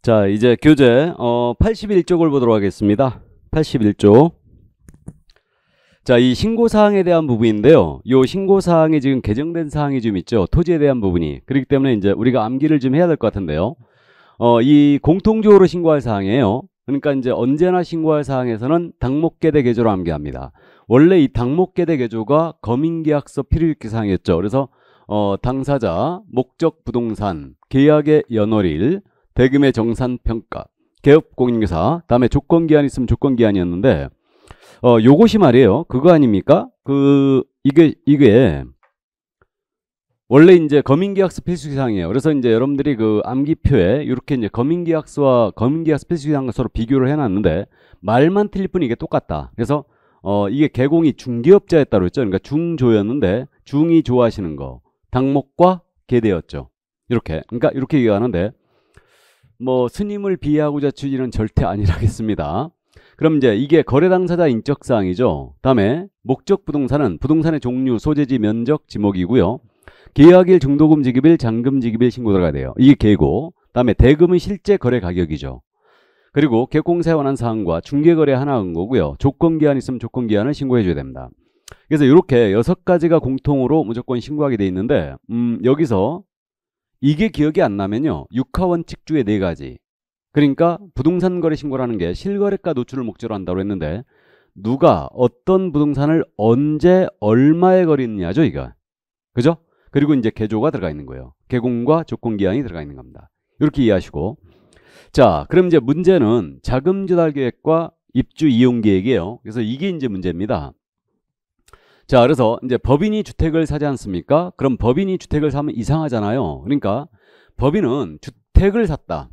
자, 이제 교재 81쪽을 보도록 하겠습니다. 81쪽. 자, 이 신고사항에 대한 부분인데요. 이 신고사항에 지금 개정된 사항이 좀 있죠. 토지에 대한 부분이. 그렇기 때문에 이제 우리가 암기를 좀 해야 될 것 같은데요. 이 공통적으로 신고할 사항이에요. 그러니까 이제 언제나 신고할 사항에서는 당목계대 개조로 암기합니다. 원래 이 당목계대 개조가 검인계약서 필요유기 사항이었죠. 그래서 당사자, 목적 부동산, 계약의 연월일, 대금의 정산평가, 개업공인교사, 다음에 조건기한 있으면 조건기한이었는데 요것이 말이에요. 그거 아닙니까? 이게 원래 이제 검인계약서 필수사항이에요. 그래서 이제 여러분들이 그 암기표에 이렇게 이제 검인계약서와 검인계약서 필수사항과 서로 비교를 해놨는데 말만 틀릴 뿐 이게 똑같다. 그래서 이게 개공이 중개업자에 따로 있죠. 그러니까 중조였는데 중이 좋아하시는 거 당목과 계대였죠. 이렇게 그러니까 이렇게 얘기하는데 뭐 스님을 비하하고자 취지는 절대 아니라겠습니다. 그럼 이제 이게 거래 당사자 인적 사항이죠. 다음에 목적 부동산은 부동산의 종류, 소재지, 면적, 지목이고요. 계약일, 중도금 지급일, 잔금 지급일 신고 들어가야 돼요. 이게 계고. 다음에 대금은 실제 거래 가격이죠. 그리고 개공사에 관한 사항과 중개거래 하나 한 거고요. 조건기한 있으면 조건기한을 신고해 줘야 됩니다. 그래서 이렇게 6가지가 공통으로 무조건 신고하게 돼 있는데 여기서 이게 기억이 안 나면요. 육하원칙 중에 4가지. 그러니까 부동산 거래 신고라는 게 실거래가 노출을 목적으로 한다고 했는데 누가 어떤 부동산을 언제 얼마에 거래했느냐죠, 이거. 그죠? 그리고 이제 개조가 들어가 있는 거예요. 개공과 조건기한이 들어가 있는 겁니다. 이렇게 이해하시고. 자, 그럼 이제 문제는 자금 조달 계획과 입주 이용 계획이에요. 그래서 이게 이제 문제입니다. 자, 그래서 이제 법인이 주택을 사지 않습니까? 그럼 법인이 주택을 사면 이상하잖아요. 그러니까 법인은 주택을 샀다.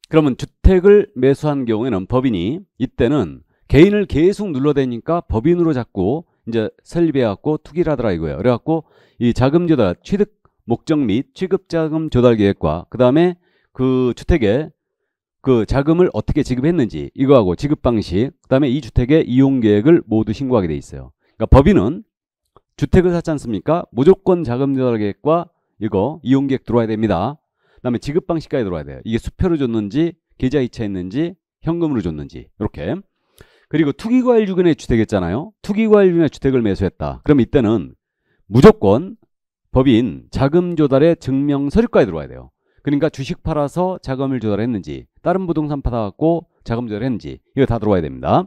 그러면 주택을 매수한 경우에는 법인이 이때는 개인을 계속 눌러대니까 법인으로 자꾸 이제 설립해갖고 투기를 하더라 이거예요. 그래갖고 이 자금 조달, 취득 목적 및 취급 자금 조달 계획과 그 다음에 그 주택에 그 자금을 어떻게 지급했는지 이거하고 지급 방식, 그 다음에 이 주택의 이용 계획을 모두 신고하게 돼 있어요. 그러니까 법인은 주택을 샀지 않습니까? 무조건 자금 조달 계획과 이거 이용 계획 들어와야 됩니다. 그 다음에 지급 방식까지 들어와야 돼요. 이게 수표로 줬는지 계좌 이체했는지 현금으로 줬는지 이렇게. 그리고 투기과일주근의 주택이었잖아요. 투기과일주근의 주택을 매수했다. 그럼 이때는 무조건 법인 자금 조달의 증명 서류까지 들어와야 돼요. 그러니까 주식 팔아서 자금을 조달했는지 다른 부동산 팔아갖고 자금 조달했는지 이거 다 들어와야 됩니다.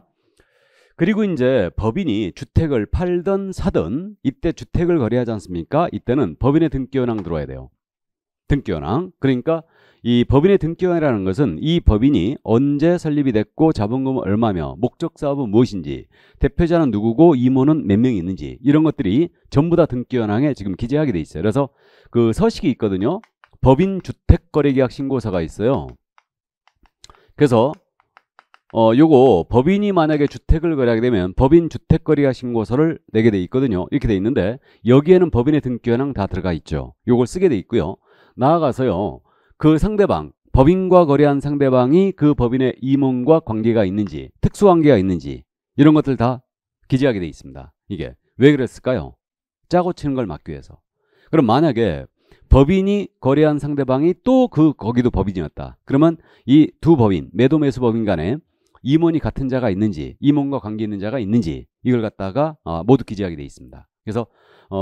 그리고 이제 법인이 주택을 팔든 사든 이때 주택을 거래하지 않습니까? 이때는 법인의 등기현황 들어와야 돼요. 등기현황. 그러니까 이 법인의 등기현황이라는 것은 이 법인이 언제 설립이 됐고 자본금은 얼마며 목적 사업은 무엇인지 대표자는 누구고 임원은 몇 명이 있는지 이런 것들이 전부 다 등기현황에 지금 기재하게 돼 있어요. 그래서 그 서식이 있거든요. 법인 주택거래계약 신고서가 있어요. 그래서 요거 법인이 만약에 주택을 거래하게 되면 법인 주택거래계약 신고서를 내게 돼 있거든요. 이렇게 돼 있는데 여기에는 법인의 등기현황 다 들어가 있죠. 요걸 쓰게 돼 있고요. 나아가서요. 그 상대방, 법인과 거래한 상대방이 그 법인의 임원과 관계가 있는지 특수관계가 있는지 이런 것들 다 기재하게 돼 있습니다. 이게 왜 그랬을까요? 짜고 치는 걸 막기 위해서. 그럼 만약에 법인이 거래한 상대방이 또 거기도 법인이었다. 그러면 이 두 법인, 매도 매수 법인 간에 임원이 같은 자가 있는지 임원과 관계 있는 자가 있는지 이걸 갖다가 모두 기재하게 돼 있습니다. 그래서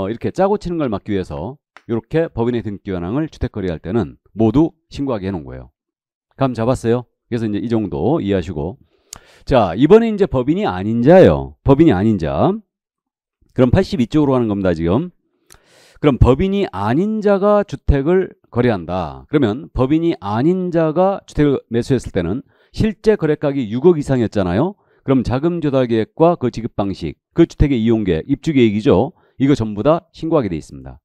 이렇게 짜고 치는 걸 막기 위해서 이렇게 법인의 등기현황을 주택 거래할 때는 모두 신고하게 해놓은 거예요. 감 잡았어요? 그래서 이제 이 정도 이해하시고. 자, 이번에 이제 법인이 아닌 자예요. 법인이 아닌 자. 그럼 82쪽으로 가는 겁니다, 지금. 그럼 법인이 아닌 자가 주택을 거래한다. 그러면 법인이 아닌 자가 주택을 매수했을 때는 실제 거래가격이 6억 이상이었잖아요. 그럼 자금 조달 계획과 그 지급 방식, 그 주택의 이용 계획, 입주 계획이죠. 이거 전부 다 신고하게 돼 있습니다.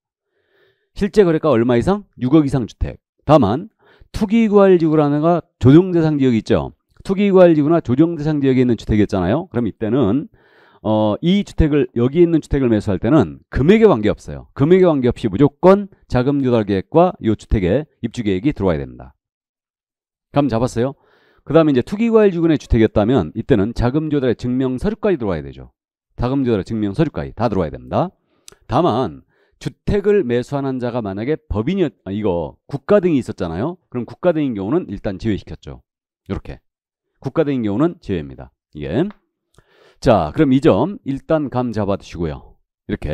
실제 거래가 얼마 이상? 6억 이상 주택. 다만 투기과일지구라는 거 조정대상 지역이 있죠. 투기과일지구나 조정대상 지역에 있는 주택이었잖아요. 그럼 이때는 이 주택을 여기 있는 주택을 매수할 때는 금액에 관계없어요. 금액에 관계없이 무조건 자금 조달 계획과 이 주택의 입주 계획이 들어와야 됩니다. 감 잡았어요? 그 다음에 이제 투기과일지구의 주택이었다면 이때는 자금 조달의 증명 서류까지 들어와야 되죠. 자금 조달의 증명 서류까지 다 들어와야 됩니다. 다만 주택을 매수하는 자가 만약에 이거 국가 등이 있었잖아요. 그럼 국가 등인 경우는 일단 제외시켰죠. 이렇게 국가 등인 경우는 제외입니다. 이게 자, 그럼 이 점 일단 감 잡아 두시고요. 이렇게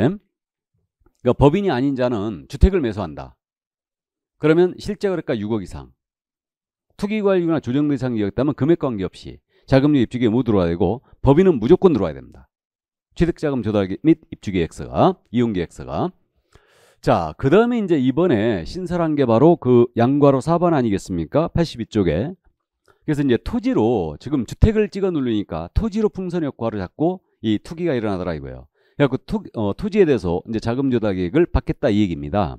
그러니까 법인이 아닌 자는 주택을 매수한다. 그러면 실제 거래가 6억 이상, 투기관리나 조정대상 이었다면 금액 관계없이 자금류 입주기에 모두 들어와야 되고 법인은 무조건 들어와야 됩니다. 취득자금 조달기 및 입주계획서가, 이용계획서가. 자, 그 다음에 이제 이번에 신설한 게 바로 그 양괄호 4번 아니겠습니까? 82쪽에. 그래서 이제 토지로 지금 주택을 찍어 누르니까 토지로 풍선 효과를 잡고 이 투기가 일어나더라 이거예요. 그래갖고 토지에 대해서 이제 자금 조달 계획을 받겠다 이 얘기입니다.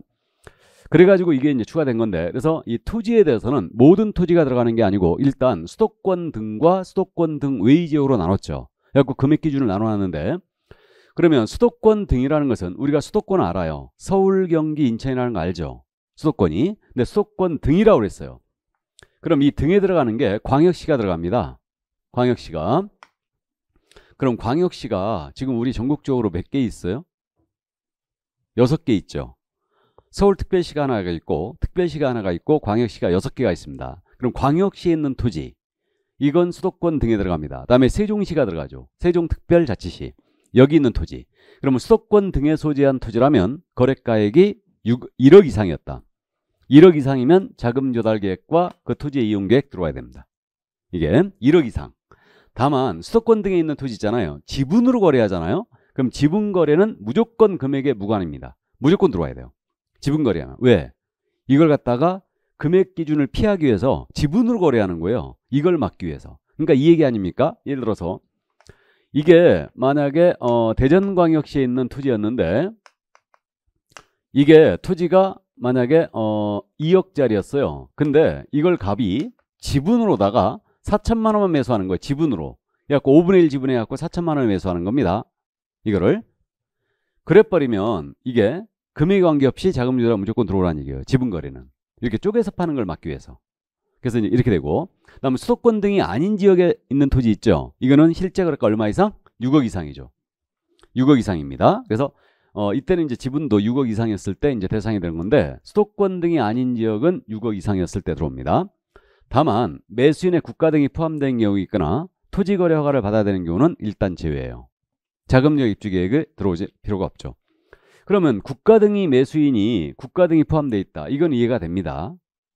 그래가지고 이게 이제 추가된 건데, 그래서 이 토지에 대해서는 모든 토지가 들어가는 게 아니고 일단 수도권 등과 수도권 등 외의 지역으로 나눴죠. 그래갖고 금액 기준을 나눠놨는데, 그러면 수도권 등이라는 것은 우리가 수도권 알아요. 서울, 경기, 인천이라는 거 알죠? 수도권이. 근데 수도권 등이라고 그랬어요. 그럼 이 등에 들어가는 게 광역시가 들어갑니다. 광역시가. 그럼 광역시가 지금 우리 전국적으로 몇 개 있어요? 6개 있죠. 서울특별시가 하나가 있고 특별시가 하나가 있고 광역시가 6개가 있습니다. 그럼 광역시에 있는 토지, 이건 수도권 등에 들어갑니다. 다음에 세종시가 들어가죠. 세종특별자치시. 여기 있는 토지. 그러면 수도권 등에 소재한 토지라면 거래가액이 1억 이상이었다. 1억 이상이면 자금 조달 계획과 그 토지의 이용 계획 들어와야 됩니다. 이게 1억 이상. 다만 수도권 등에 있는 토지 있잖아요. 지분으로 거래하잖아요. 그럼 지분 거래는 무조건 금액에 무관입니다. 무조건 들어와야 돼요. 지분 거래하면. 왜? 이걸 갖다가 금액 기준을 피하기 위해서 지분으로 거래하는 거예요. 이걸 막기 위해서. 그러니까 이 얘기 아닙니까? 예를 들어서 이게 만약에 대전광역시에 있는 토지였는데 이게 토지가 만약에 2억짜리였어요. 근데 이걸 갑이 지분으로다가 4천만 원만 매수하는 거예요. 지분으로. 그래갖고 5분의 1 지분해갖고 4천만 원을 매수하는 겁니다. 이거를. 그래버리면 이게 금액 관계없이 자금 조달 무조건 들어오라는 얘기예요. 지분 거래는. 이렇게 쪼개서 파는 걸 막기 위해서. 그래서 이제 이렇게 되고, 그다음에 수도권 등이 아닌 지역에 있는 토지 있죠. 이거는 실제 거래가 얼마 이상? 6억 이상이죠. 6억 이상입니다. 그래서 이때는 이제 지분도 6억 이상이었을 때 이제 대상이 되는 건데, 수도권 등이 아닌 지역은 6억 이상이었을 때 들어옵니다. 다만 매수인의 국가 등이 포함된 경우가 있거나 토지 거래 허가를 받아야 되는 경우는 일단 제외예요. 자금력 입주 계획에 들어오지 필요가 없죠. 그러면 국가 등이 매수인이 국가 등이 포함되어 있다. 이건 이해가 됩니다.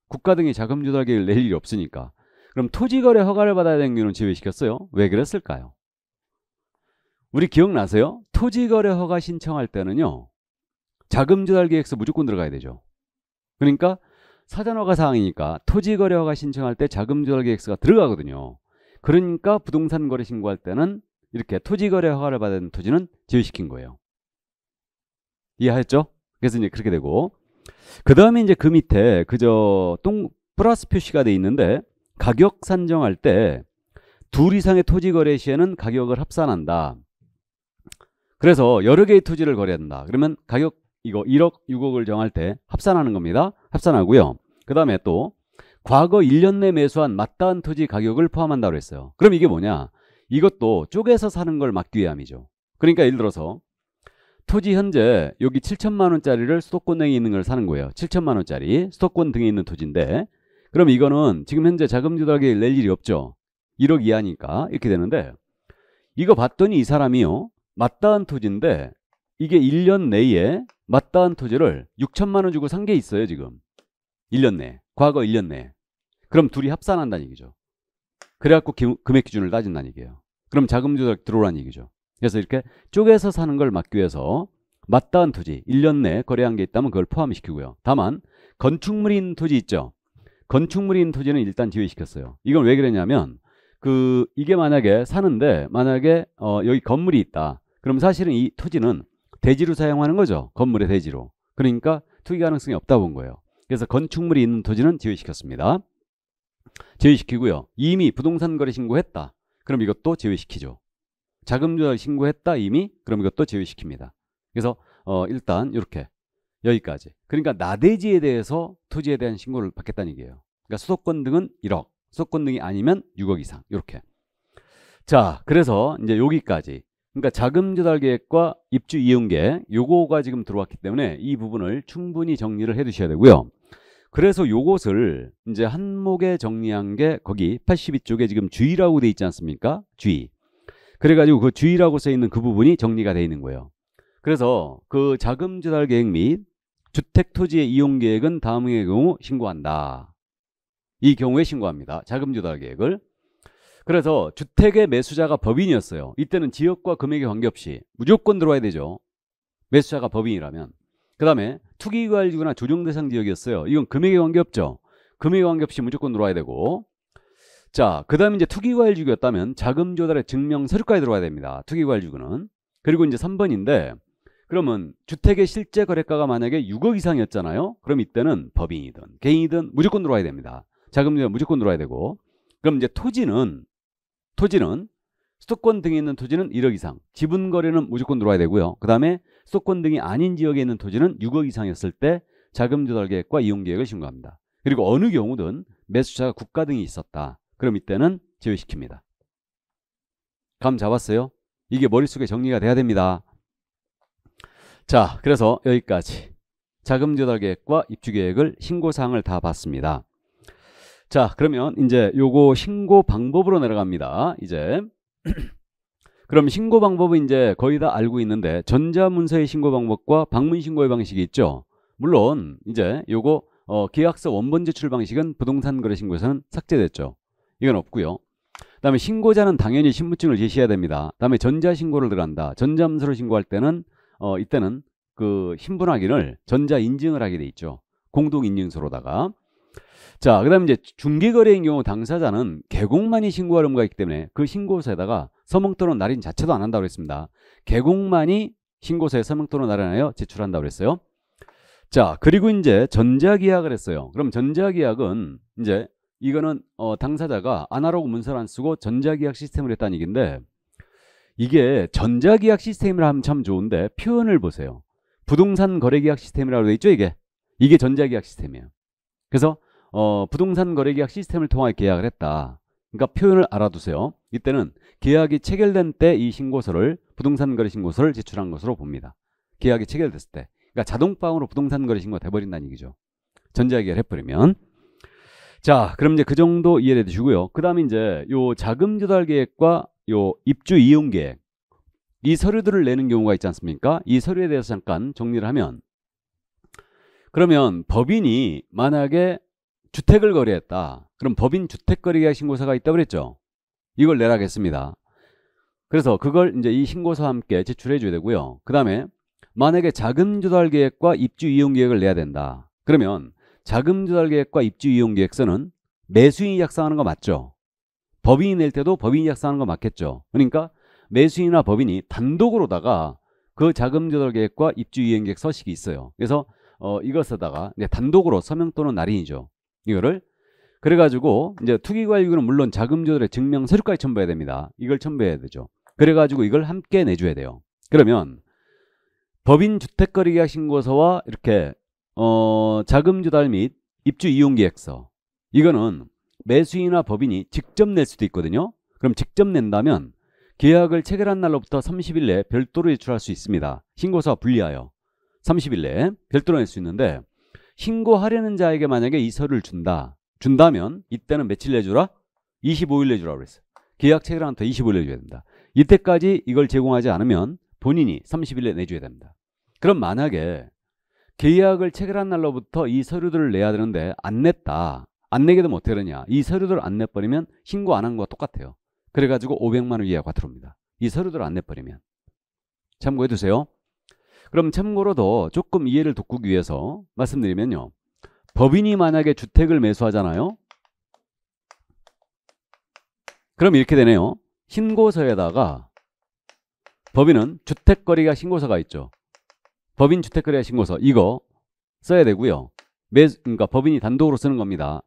국가 등이 자금 조달 계획을 낼 일이 없으니까. 그럼 토지 거래 허가를 받아야 되는 경우는 제외시켰어요. 왜 그랬을까요? 우리 기억나세요? 토지 거래 허가 신청할 때는요. 자금 조달 계획서 무조건 들어가야 되죠. 그러니까 사전 허가 사항이니까 토지 거래 허가 신청할 때 자금 조달 계획서가 들어가거든요. 그러니까 부동산 거래 신고할 때는 이렇게 토지 거래 허가를 받은 토지는 제외시킨 거예요. 이해하셨죠? 그래서 이제 그렇게 되고, 그 다음에 이제 그 밑에 그저 플러스 표시가 돼 있는데, 가격 산정할 때 둘 이상의 토지 거래 시에는 가격을 합산한다. 그래서 여러 개의 토지를 거래한다. 그러면 가격 이거 1억, 6억을 정할 때 합산하는 겁니다. 합산하고요. 그 다음에 또 과거 1년 내 매수한 맞닿은 토지 가격을 포함한다고 했어요. 그럼 이게 뭐냐? 이것도 쪼개서 사는 걸 막기 위함이죠. 그러니까 예를 들어서 토지 현재 여기 7천만 원짜리를 수도권 등에 있는 걸 사는 거예요. 7천만 원짜리 수도권 등에 있는 토지인데, 그럼 이거는 지금 현재 자금 조달 계획 낼 일이 없죠. 1억 이하니까 이렇게 되는데, 이거 봤더니 이 사람이요, 맞닿은 토지인데 이게 1년 내에 맞닿은 토지를 6천만 원 주고 산 게 있어요. 지금 1년 내, 과거 1년 내. 그럼 둘이 합산한다는 얘기죠. 그래갖고 금액 기준을 따진다는 얘기예요. 그럼 자금 조달 들어오라는 얘기죠. 그래서 이렇게 쪼개서 사는 걸 막기 위해서 맞닿은 토지 1년 내에 거래한 게 있다면 그걸 포함시키고요. 다만 건축물이 있는 토지 있죠. 건축물이 있는 토지는 일단 제외시켰어요. 이건 왜 그랬냐면 이게 만약에 사는데 만약에 여기 건물이 있다. 그럼 사실은 이 토지는 대지로 사용하는 거죠. 건물의 대지로. 그러니까 투기 가능성이 없다 본 거예요. 그래서 건축물이 있는 토지는 제외시켰습니다. 제외시키고요. 이미 부동산 거래 신고했다. 그럼 이것도 제외시키죠. 자금 조달 신고했다 이미. 그럼 이것도 제외시킵니다. 그래서 일단 이렇게 여기까지. 그러니까 나대지에 대해서 토지에 대한 신고를 받겠다는 얘기예요. 그러니까 수도권 등은 1억, 수도권 등이 아니면 6억 이상 이렇게. 자, 그래서 이제 여기까지. 그러니까 자금 조달 계획과 입주 이용 계획 요거가 지금 들어왔기 때문에 이 부분을 충분히 정리를 해 두셔야 되고요. 그래서 요것을 이제 한목에 정리한 게 거기 82쪽에 지금 주의라고 돼 있지 않습니까? 주의. 그래가지고 그 주의라고 써 있는 그 부분이 정리가 돼 있는 거예요. 그래서 그 자금 조달 계획 및 주택 토지의 이용 계획은 다음의 경우 신고한다. 이 경우에 신고합니다. 자금 조달 계획을. 그래서 주택의 매수자가 법인이었어요. 이때는 지역과 금액에 관계없이 무조건 들어와야 되죠. 매수자가 법인이라면. 그 다음에 투기과일지구나 조정대상 지역이었어요. 이건 금액에 관계없죠. 금액에 관계없이 무조건 들어와야 되고. 자, 그 다음에 이제 투기과일지구였다면 자금 조달의 증명 서류까지 들어와야 됩니다. 투기과일지구는. 그리고 이제 3번인데 그러면 주택의 실제 거래가가 만약에 6억 이상이었잖아요. 그럼 이때는 법인이든 개인이든 무조건 들어와야 됩니다. 자금 조달 무조건 들어와야 되고. 그럼 이제 토지는 수도권 등에 있는 토지는 1억 이상, 지분 거래는 무조건 들어와야 되고요. 그 다음에 수도권 등이 아닌 지역에 있는 토지는 6억 이상이었을 때 자금 조달 계획과 이용 계획을 신고합니다. 그리고 어느 경우든 매수자가 국가 등이 있었다. 그럼 이때는 제외시킵니다. 감 잡았어요? 이게 머릿속에 정리가 돼야 됩니다. 자, 그래서 여기까지 자금 조달 계획과 입주 계획을 신고 사항을 다 봤습니다. 자, 그러면 이제 요거 신고 방법으로 내려갑니다. 이제 그럼 신고 방법은 이제 거의 다 알고 있는데 전자문서의 신고 방법과 방문 신고의 방식이 있죠. 물론 이제 요거 계약서 원본 제출 방식은 부동산 거래 신고에서는 삭제됐죠. 이건 없고요. 그다음에 신고자는 당연히 신분증을 제시해야 됩니다. 그다음에 전자신고를 들어간다. 전자문서로 신고할 때는 이때는 그 신분 확인을 전자 인증을 하게 돼 있죠. 공동인증서로다가. 자, 그 다음에 이제 중개거래인 경우 당사자는 개공만이 신고할 의무가 있기 때문에 그 신고서에다가 서명 또는 날인 자체도 안 한다고 그랬습니다. 개공만이 신고서에 서명 또는 날인하여 제출한다고 그랬어요. 자, 그리고 이제 전자계약을 했어요. 그럼 전자계약은 이제 이거는 당사자가 아날로그 문서를 안 쓰고 전자계약 시스템을 했다는 얘기인데 이게 전자계약 시스템을 하면 참 좋은데 표현을 보세요. 부동산 거래계약 시스템이라고 돼 있죠, 이게 전자계약 시스템이에요. 그래서 부동산 거래계약 시스템을 통하여 계약을 했다. 그러니까 표현을 알아두세요. 이때는 계약이 체결된 때 이 신고서를 부동산 거래 신고서를 제출한 것으로 봅니다. 계약이 체결됐을 때. 그러니까 자동방으로 부동산 거래 신고가 돼버린다는 얘기죠. 전자계약을 해버리면. 자, 그럼 이제 그 정도 이해해 주시고요. 그 다음에 이제 요 자금 조달 계획과 요 입주 이용 계획. 이 서류들을 내는 경우가 있지 않습니까? 이 서류에 대해서 잠깐 정리를 하면 그러면 법인이 만약에 주택을 거래했다. 그럼 법인 주택거래계약 신고서가 있다고 그랬죠. 이걸 내라겠습니다. 그래서 그걸 이제 이 신고서와 함께 제출해 줘야 되고요. 그 다음에 만약에 자금 조달 계획과 입주 이용 계획을 내야 된다. 그러면 자금 조달 계획과 입주 이용 계획서는 매수인이 작성하는 거 맞죠? 법인이 낼 때도 법인이 작성하는 거 맞겠죠? 그러니까 매수인이나 법인이 단독으로다가 그 자금 조달 계획과 입주 이용 계획 서식이 있어요. 그래서 이것에다가 단독으로 서명 또는 날인이죠. 이거를 그래가지고 이제 투기과일지구는 물론 자금 조달의 증명 서류까지 첨부해야 됩니다. 이걸 첨부해야 되죠. 그래가지고 이걸 함께 내줘야 돼요. 그러면 법인 주택거래계약 신고서와 이렇게 자금 조달 및 입주 이용 계획서 이거는 매수인이나 법인이 직접 낼 수도 있거든요. 그럼 직접 낸다면 계약을 체결한 날로부터 30일 내에 별도로 제출할 수 있습니다. 신고서와 분리하여 30일 내에 별도로 낼 수 있는데 신고하려는 자에게 만약에 이 서류를 준다면 이때는 며칠 내주라? 25일 내주라고 그랬어요. 계약 체결한 후부터 25일 내줘야 됩니다. 이때까지 이걸 제공하지 않으면 본인이 30일 내에 내줘야 됩니다. 그럼 만약에 계약을 체결한 날로부터 이 서류들을 내야 되는데 안 냈다. 안 내게 되면 어떻게 되냐. 이 서류들을 안 내버리면 신고 안 한 거와 똑같아요. 그래가지고 500만 원 이하가 들어옵니다. 이 서류들을 안 내버리면. 참고해 두세요. 그럼 참고로 더 조금 이해를 돕기 위해서 말씀드리면요. 법인이 만약에 주택을 매수하잖아요. 그럼 이렇게 되네요. 신고서에다가 법인은 주택거래계약 신고서가 있죠. 법인 주택거래계약 신고서 이거 써야 되고요. 그러니까 법인이 단독으로 쓰는 겁니다.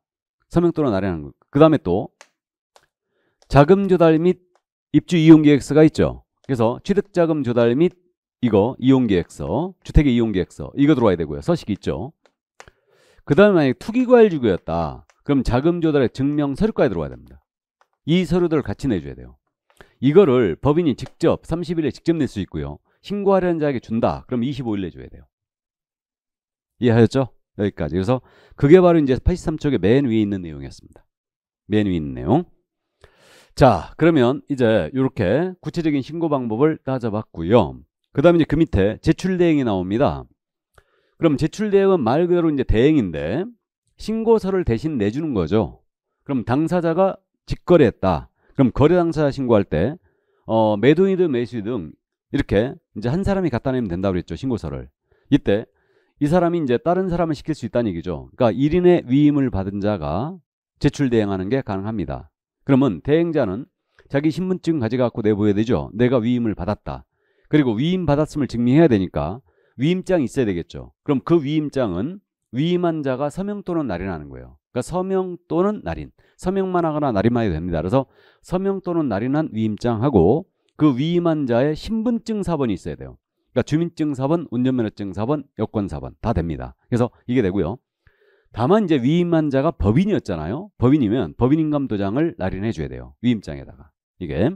서명 또는 날인하는 거. 그 다음에 또 자금 조달 및 입주 이용 계획서가 있죠. 그래서 취득자금 조달 및 이거 이용계획서, 주택의 이용계획서 이거 들어와야 되고요. 서식이 있죠. 그 다음에 만약에 투기과일지구였다. 그럼 자금 조달의 증명 서류까지 들어와야 됩니다. 이 서류들을 같이 내줘야 돼요. 이거를 법인이 직접 30일에 직접 낼 수 있고요. 신고하려는 자에게 준다. 그럼 25일 내줘야 돼요. 이해하셨죠? 여기까지. 그래서 그게 바로 이제 83쪽의 맨 위에 있는 내용이었습니다. 맨 위에 있는 내용. 자, 그러면 이제 이렇게 구체적인 신고 방법을 따져봤고요. 그 다음에 이제 그 밑에 제출 대행이 나옵니다. 그럼 제출 대행은 말 그대로 이제 대행인데 신고서를 대신 내주는 거죠. 그럼 당사자가 직거래했다. 그럼 거래 당사자 신고할 때 매도인이든 매수이든 이렇게 이제 한 사람이 갖다 내면 된다고 그랬죠. 신고서를. 이때 이 사람이 이제 다른 사람을 시킬 수 있다는 얘기죠. 그러니까 1인의 위임을 받은 자가 제출 대행하는 게 가능합니다. 그러면 대행자는 자기 신분증 가져갖고 내보여야 되죠. 내가 위임을 받았다. 그리고 위임 받았음을 증명해야 되니까 위임장이 있어야 되겠죠. 그럼 그 위임장은 위임한 자가 서명 또는 날인하는 거예요. 그러니까 서명 또는 날인. 서명만 하거나 날인만 해도 됩니다. 그래서 서명 또는 날인한 위임장하고 그 위임한 자의 신분증 사본이 있어야 돼요. 그러니까 주민증 사본, 운전면허증 사본, 여권 사본 다 됩니다. 그래서 이게 되고요. 다만 이제 위임한 자가 법인이었잖아요. 법인이면 법인인감 도장을 날인해 줘야 돼요. 위임장에다가. 이게.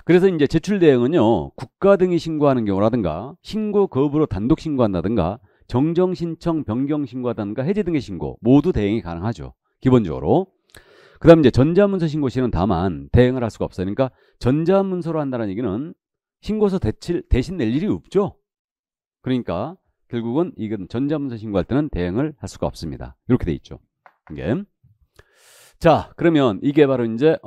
그래서 이제 제출 대행은요. 국가 등이 신고하는 경우라든가 신고 거부로 단독 신고한다든가 정정 신청, 변경 신고하다든가 해제 등의 신고 모두 대행이 가능하죠. 기본적으로. 그 다음에 이제 전자문서 신고 시는 다만 대행을 할 수가 없어요. 그러니까 전자문서로 한다는 얘기는 신고서 대신 낼 일이 없죠. 그러니까 결국은 이건 전자문서 신고할 때는 대행을 할 수가 없습니다. 이렇게 돼 있죠. 이게. 자, 그러면 이게 바로 이제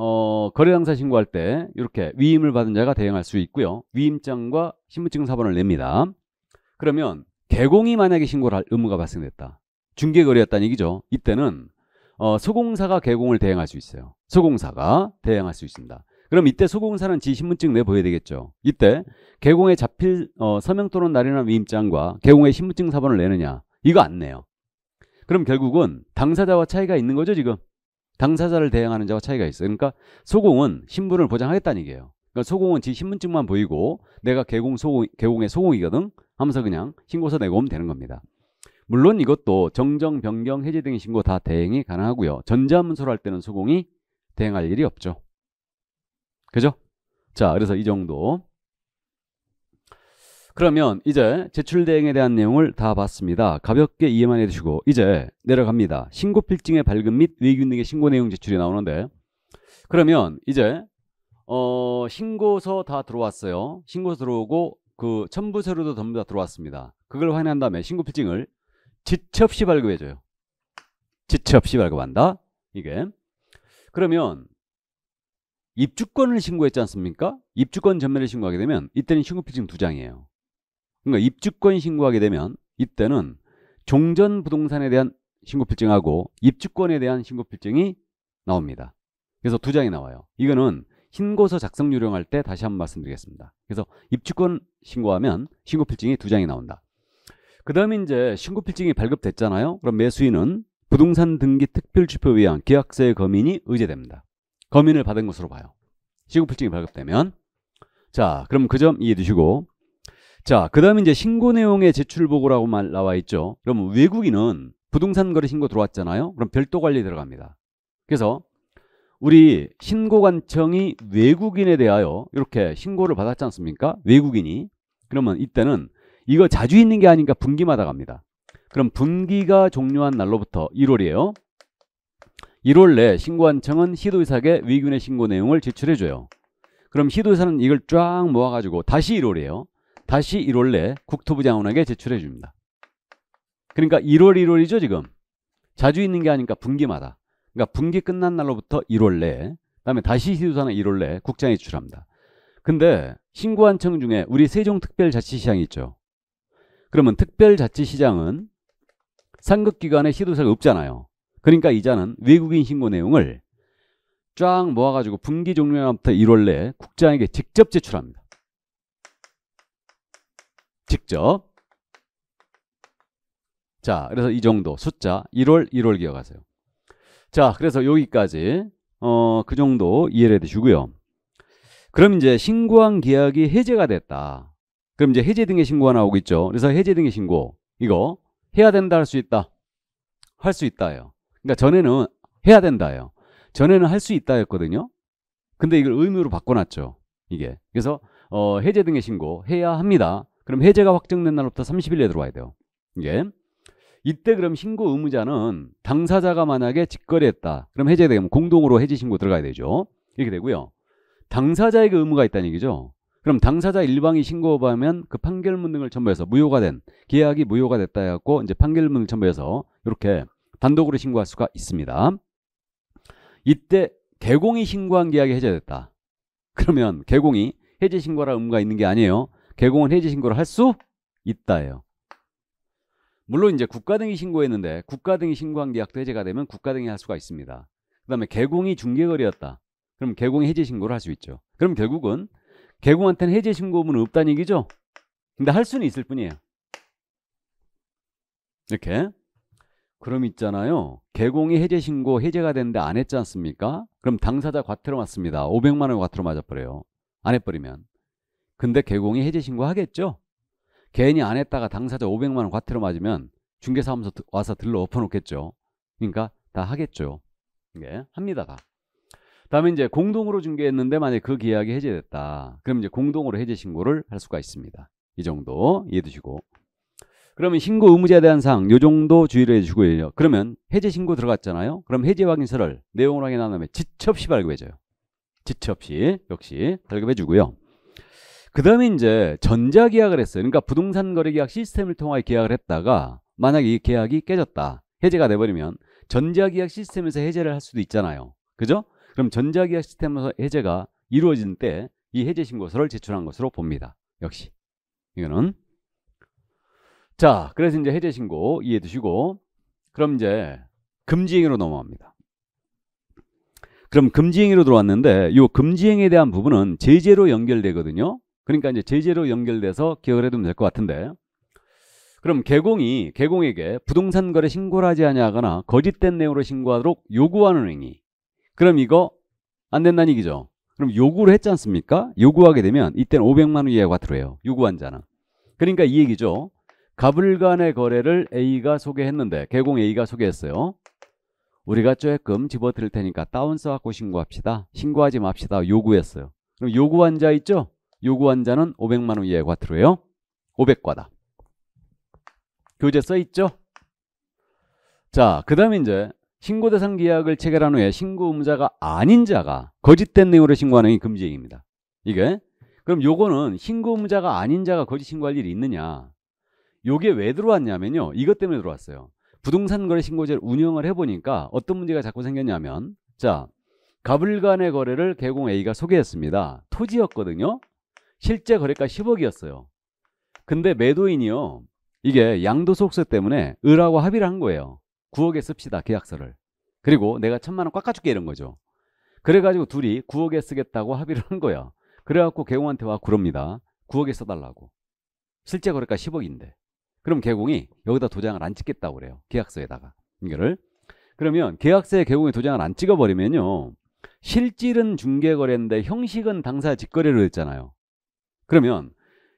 거래 당사 신고할 때 이렇게 위임을 받은 자가 대행할 수 있고요. 위임장과 신분증 사본을 냅니다. 그러면 개공이 만약에 신고를 할 의무가 발생됐다. 중개거래였다는 얘기죠. 이때는 소공사가 개공을 대행할 수 있어요. 소공사가 대행할 수 있습니다. 그럼 이때 소공사는 지 신분증 내보여야 되겠죠. 이때 개공에 잡힐 서명 또는 날인한 위임장과 개공의 신분증 사본을 내느냐. 이거 안 내요. 그럼 결국은 당사자와 차이가 있는 거죠. 지금. 당사자를 대행하는 자와 차이가 있어요. 그러니까 소공은 신분을 보장하겠다는 얘기예요. 그러니까 소공은 지 신분증만 보이고 내가 개공의 소공이거든 하면서 그냥 신고서 내고 오면 되는 겁니다. 물론 이것도 정정, 변경, 해제 등의 신고 다 대행이 가능하고요. 전자문서로 할 때는 소공이 대행할 일이 없죠. 그죠? 자, 그래서 이 정도. 그러면 이제 제출 대행에 대한 내용을 다 봤습니다. 가볍게 이해만 해두시고 이제 내려갑니다. 신고 필증의 발급 및 외규인 등의 신고 내용 제출이 나오는데 그러면 이제 신고서 다 들어왔어요. 신고서 들어오고 그 첨부 서류도 전부 다 들어왔습니다. 그걸 확인한 다음에 신고 필증을 지체 없이 발급해줘요. 지체 없이 발급한다. 이게. 그러면 입주권을 신고했지 않습니까? 입주권 전매를 신고하게 되면 이때는 신고 필증 2장이에요. 그러니까 입주권 신고하게 되면 이때는 종전 부동산에 대한 신고필증하고 입주권에 대한 신고필증이 나옵니다. 그래서 2장이 나와요. 이거는 신고서 작성 요령할 때 다시 한번 말씀드리겠습니다. 그래서 입주권 신고하면 신고필증이 2장이 나온다. 그 다음에 이제 신고필증이 발급됐잖아요. 그럼 매수인은 부동산 등기 특별주표에 의한 계약서의 검인이 의제됩니다. 검인을 받은 것으로 봐요. 신고필증이 발급되면. 자, 그럼 그 점 이해해 두시고 자, 그 다음에 이제 신고 내용의 제출 보고라고 말 나와 있죠. 그럼 외국인은 부동산 거래 신고 들어왔잖아요. 그럼 별도 관리 들어갑니다. 그래서 우리 신고관청이 외국인에 대하여 이렇게 신고를 받았지 않습니까? 외국인이. 그러면 이때는 이거 자주 있는 게 아니니까 분기마다 갑니다. 그럼 분기가 종료한 날로부터 1월이에요. 1월 내 신고관청은 시도의사에게 외국인의 신고 내용을 제출해줘요. 그럼 시도의사는 이걸 쫙 모아가지고 다시 1월이에요. 다시 1월 내 국토부 장관에게 제출해 줍니다. 그러니까 1월이죠 지금. 자주 있는 게 아니니까 분기마다. 그러니까 분기 끝난 날로부터 1월 내, 그다음에 다시 시도사는 1월 내 국장에 제출합니다. 근데 신고관청 중에 우리 세종특별자치시장이 있죠. 그러면 특별자치시장은 상급기관에 시도사가 없잖아요. 그러니까 이자는 외국인 신고 내용을 쫙 모아가지고 분기 종료날부터 1월 내 국장에게 직접 제출합니다. 직접. 자, 그래서 이 정도 숫자 1월 기억하세요. 자, 그래서 여기까지 그 정도 이해를 해두시고요. 그럼 이제 신고한 계약이 해제가 됐다. 그럼 이제 해제 등의 신고가 나오고 있죠. 그래서 해제 등의 신고 이거 해야 된다 할 수 있다. 할 수 있다예요. 그러니까 전에는 해야 된다예요. 전에는 할 수 있다였거든요. 근데 이걸 의무로 바꿔놨죠. 이게. 그래서 해제 등의 신고 해야 합니다. 그럼 해제가 확정된 날부터 30일 내에 들어와야 돼요. 이게. 이때 그럼 신고 의무자는 당사자가 만약에 직거래했다. 그럼 해제되면 공동으로 해지 신고 들어가야 되죠. 이렇게 되고요. 당사자에게 의무가 있다는 얘기죠. 그럼 당사자 일방이 신고하면 그 판결문 등을 첨부해서 무효가 된 계약이 무효가 됐다 해갖고 이제 판결문을 첨부해서 이렇게 단독으로 신고할 수가 있습니다. 이때 개공이 신고한 계약이 해제됐다. 그러면 개공이 해제 신고라 의무가 있는 게 아니에요. 개공은 해제 신고를 할 수 있다예요. 물론 이제 국가 등이 신고했는데 국가 등이 신고한 계약도 해제가 되면 국가 등이 할 수가 있습니다. 그다음에 개공이 중개거래였다. 그럼 개공이 해제 신고를 할 수 있죠. 그럼 결국은 개공한테는 해제 신고 의무는 없다는 얘기죠. 근데 할 수는 있을 뿐이에요. 이렇게. 그럼 있잖아요. 개공이 해제 신고 해제가 됐는데 안 했지 않습니까? 그럼 당사자 과태료 맞습니다. 500만 원 과태료 맞아버려요. 안 해버리면. 근데 개공이 해제 신고 하겠죠? 괜히 안 했다가 당사자 500만 원 과태료 맞으면 중개사무소 와서 들러 엎어놓겠죠. 그러니까 다 하겠죠. 이게 합니다. 다. 다음에 이제 공동으로 중개했는데 만약에 그 계약이 해제됐다. 그럼 이제 공동으로 해제 신고를 할 수가 있습니다. 이 정도 이해해 두시고. 그러면 신고 의무자에 대한 사항 요 정도 주의를 해주시고요. 그러면 해제 신고 들어갔잖아요. 그럼 해제 확인서를 내용을 확인한 다음에 지체 없이 발급해줘요. 지체 없이 역시 발급해주고요. 그 다음에 이제 전자계약을 했어요. 그러니까 부동산 거래계약 시스템을 통하여 계약을 했다가 만약에 이 계약이 깨졌다. 해제가 돼버리면 전자계약 시스템에서 해제를 할 수도 있잖아요. 그죠? 그럼 전자계약 시스템에서 해제가 이루어진 때 이 해제 신고서를 제출한 것으로 봅니다. 역시 이거는. 자, 그래서 이제 해제 신고 이해해 두시고, 그럼 이제 금지행위로 넘어갑니다. 그럼 금지행위로 들어왔는데 이 금지행위에 대한 부분은 제재로 연결되거든요. 그러니까 이제 제재로 연결돼서 기억을 해두면 될 것 같은데, 그럼 개공에게 부동산 거래 신고를 하지 아니하거나 거짓된 내용으로 신고하도록 요구하는 행위. 그럼 이거 안 된다는 얘기죠. 그럼 요구를 했지 않습니까? 요구하게 되면 이때는 500만 원 이하의 과태료예요. 요구한 자는. 그러니까 이 얘기죠. 갑을 간의 거래를 A가 소개했는데 개공 A가 소개했어요. 우리가 조금 집어드릴 테니까 다운 써갖고 신고합시다. 신고하지 맙시다. 요구했어요. 그럼 요구한 자 있죠? 요구한 자는 500만 원 이하의 과태료예요. 500과다. 교재 써있죠? 자, 그 다음에 이제 신고 대상 계약을 체결한 후에 신고 의무자가 아닌 자가 거짓된 내용으로 신고하는 게 금지행위입니다. 이게. 그럼 요거는 신고 의무자가 아닌 자가 거짓 신고할 일이 있느냐? 요게 왜 들어왔냐면요. 이것 때문에 들어왔어요. 부동산 거래 신고제를 운영을 해보니까 어떤 문제가 자꾸 생겼냐면, 자, 갑을 간의 거래를 개공 A가 소개했습니다. 토지였거든요. 실제 거래가 10억이었어요. 근데 매도인이요. 이게 양도소득세 때문에 을하고 합의를 한 거예요. 9억에 씁시다. 계약서를. 그리고 내가 1000만 원 깎아줄게 이런 거죠. 그래가지고 둘이 9억에 쓰겠다고 합의를 한 거야. 그래갖고 개공한테 와 그럽니다. 9억에 써달라고. 실제 거래가 10억인데. 그럼 개공이 여기다 도장을 안 찍겠다고 그래요. 계약서에다가. 이거를. 그러면 계약서에 개공이 도장을 안 찍어버리면요. 실질은 중개거래인데 형식은 당사 직거래로 했잖아요. 그러면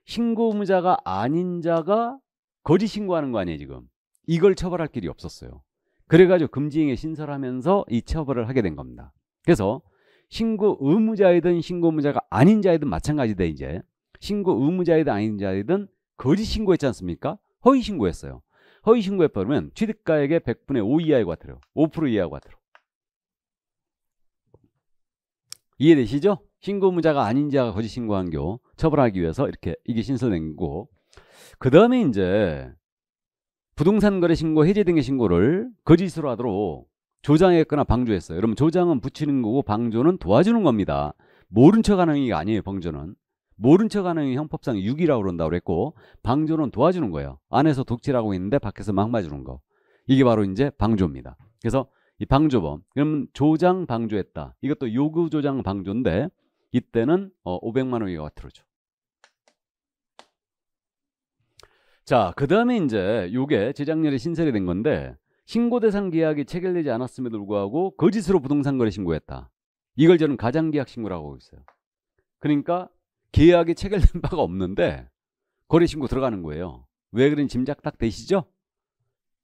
신고 의무자가 아닌 자가 거짓 신고하는 거 아니에요 지금. 이걸 처벌할 길이 없었어요. 그래가지고 금지행위 신설하면서 이 처벌을 하게 된 겁니다. 그래서 신고 의무자이든 신고 의무자가 아닌 자이든 마찬가지다. 이제 신고 의무자이든 아닌 자이든 거짓 신고했지 않습니까? 허위 신고했어요. 허위 신고해버리면 취득가액의 100분의 5 이하의 과태료, 5% 이하의 과태료. 이해되시죠? 신고 의무자가 아닌 자가 거짓 신고한 경우 처벌하기 위해서 이렇게 이게 신설된 거고, 그 다음에 이제 부동산 거래 신고, 해제 등의 신고를 거짓으로 하도록 조장했거나 방조했어요. 여러분 조장은 붙이는 거고 방조는 도와주는 겁니다. 모른 척하는 행위가 아니에요. 방조는 모른 척하는 행위 형법상 6이라고 그런다고 그랬고, 방조는 도와주는 거예요. 안에서 독칠하고 있는데 밖에서 막 맞주는 거. 이게 바로 이제 방조입니다. 그래서 이 방조범, 그러면 조장 방조했다. 이것도 요구 조장 방조인데 이때는 500만 원 이하 과태료죠. 자, 그 다음에 이제 요게 재작년에 신설이 된 건데, 신고 대상 계약이 체결되지 않았음에도 불구하고 거짓으로 부동산 거래 신고했다. 이걸 저는 가장계약 신고라고 하고 있어요. 그러니까 계약이 체결된 바가 없는데 거래 신고 들어가는 거예요. 왜 그런지 짐작 딱 되시죠?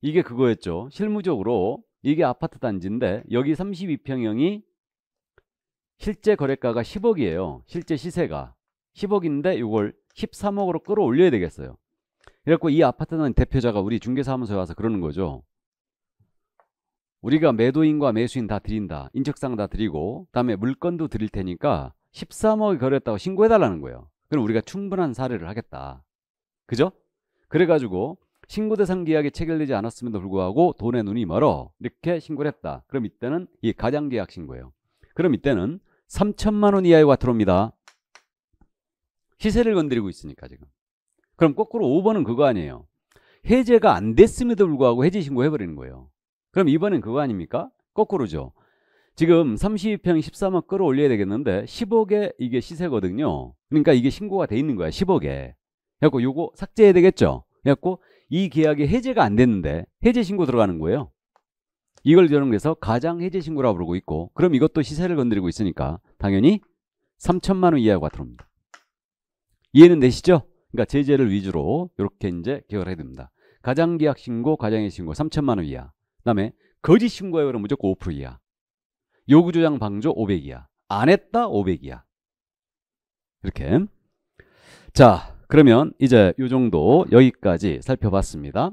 이게 그거였죠. 실무적으로 이게 아파트 단지인데 여기 32평형이 실제 거래가가 10억이에요. 실제 시세가 10억인데 이걸 13억으로 끌어올려야 되겠어요. 그래갖고 이 아파트는 대표자가 우리 중개사무소에 와서 그러는 거죠. 우리가 매도인과 매수인 다 드린다. 인적사항 다 드리고 그다음에 물건도 드릴 테니까 13억이 거래했다고 신고해달라는 거예요. 그럼 우리가 충분한 사례를 하겠다. 그죠? 그래가지고 신고 대상 계약이 체결되지 않았음에도 불구하고 돈에 눈이 멀어 이렇게 신고를 했다. 그럼 이때는 이 가장계약 신고예요. 그럼 이때는 3천만 원 이하의 과태료입니다. 시세를 건드리고 있으니까 지금. 그럼 거꾸로 5번은 그거 아니에요. 해제가 안 됐음에도 불구하고 해제 신고해버리는 거예요. 그럼 이번엔 그거 아닙니까? 거꾸로죠. 지금 32평 13억 끌어올려야 되겠는데 10억에 이게 시세거든요. 그러니까 이게 신고가 돼 있는 거야. 10억에. 그래갖고 요거 삭제해야 되겠죠. 그래갖고 이 계약이 해제가 안 됐는데 해제 신고 들어가는 거예요. 이걸 저는 가장 해제 신고라고 부르고 있고, 그럼 이것도 시세를 건드리고 있으니까 당연히 3천만 원 이하의 과태료입니다. 이해는 되시죠? 그러니까 제재를 위주로 이렇게 이제 기억을 해야 됩니다. 가장 계약 신고, 가장해제 신고 3천만 원 이하. 그다음에 거짓 신고에 그러면 무조건 5% 이하. 요구조장 방조 500 이하. 안 했다 500 이하. 이렇게. 자, 그러면 이제 요 정도 여기까지 살펴봤습니다.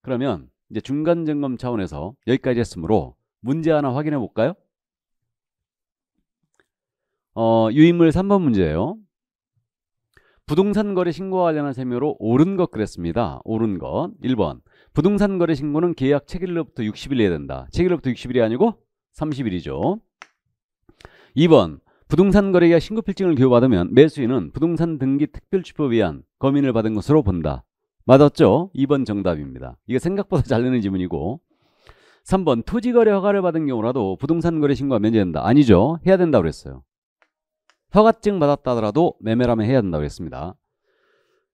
그러면 이제 중간 점검 차원에서 여기까지 했으므로 문제 하나 확인해 볼까요? 유인물 3번 문제예요. 부동산 거래 신고와 관련한 세무로 옳은 것 그랬습니다. 옳은 것. 1번. 부동산 거래 신고는 계약 체결일로부터 60일 해야 된다. 체결일로부터 60일이 아니고 30일이죠. 2번. 부동산 거래계약 신고 필증을 교부받으면 매수인은 부동산 등기 특별취법에 의한 검인을 받은 것으로 본다. 맞았죠? 2번 정답입니다. 이게 생각보다 잘 내는 지문이고. 3번. 토지거래 허가를 받은 경우라도 부동산 거래 신고가 면제된다. 아니죠. 해야 된다고 그랬어요. 허가증 받았다 하더라도 매매라면 해야 된다고 했습니다.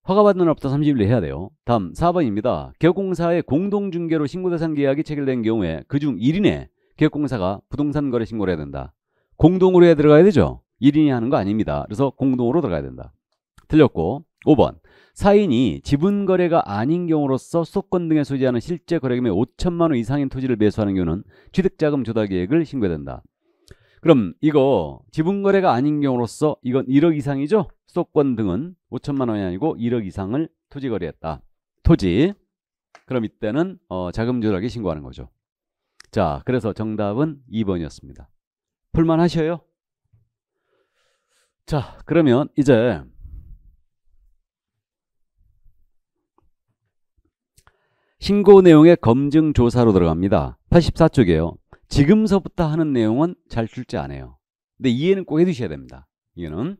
허가받는 날부터 30일 내에 해야 돼요. 다음 4번입니다. 기업공사의 공동중개로 신고대상 계약이 체결된 경우에 그중 1인에 기업공사가 부동산 거래 신고를 해야 된다. 공동으로 해야 들어가야 되죠. 1인이 하는 거 아닙니다. 그래서 공동으로 들어가야 된다. 틀렸고. 5번. 사인이 지분거래가 아닌 경우로서 수도권 등에 소지하는 실제 거래금의 5천만 원 이상인 토지를 매수하는 경우는 취득자금 조달 계획을 신고해야 된다. 그럼 이거 지분거래가 아닌 경우로서 이건 1억 이상이죠. 수도권 등은 5천만 원이 아니고 1억 이상을 토지 거래했다. 토지. 그럼 이때는 자금 조달계 신고하는 거죠. 자, 그래서 정답은 2번이었습니다. 풀만하셔요? 자, 그러면 이제 신고 내용의 검증 조사로 들어갑니다. 84쪽이에요. 지금서부터 하는 내용은 잘 출제 안 해요. 근데 이해는 꼭 해두셔야 됩니다. 이해는.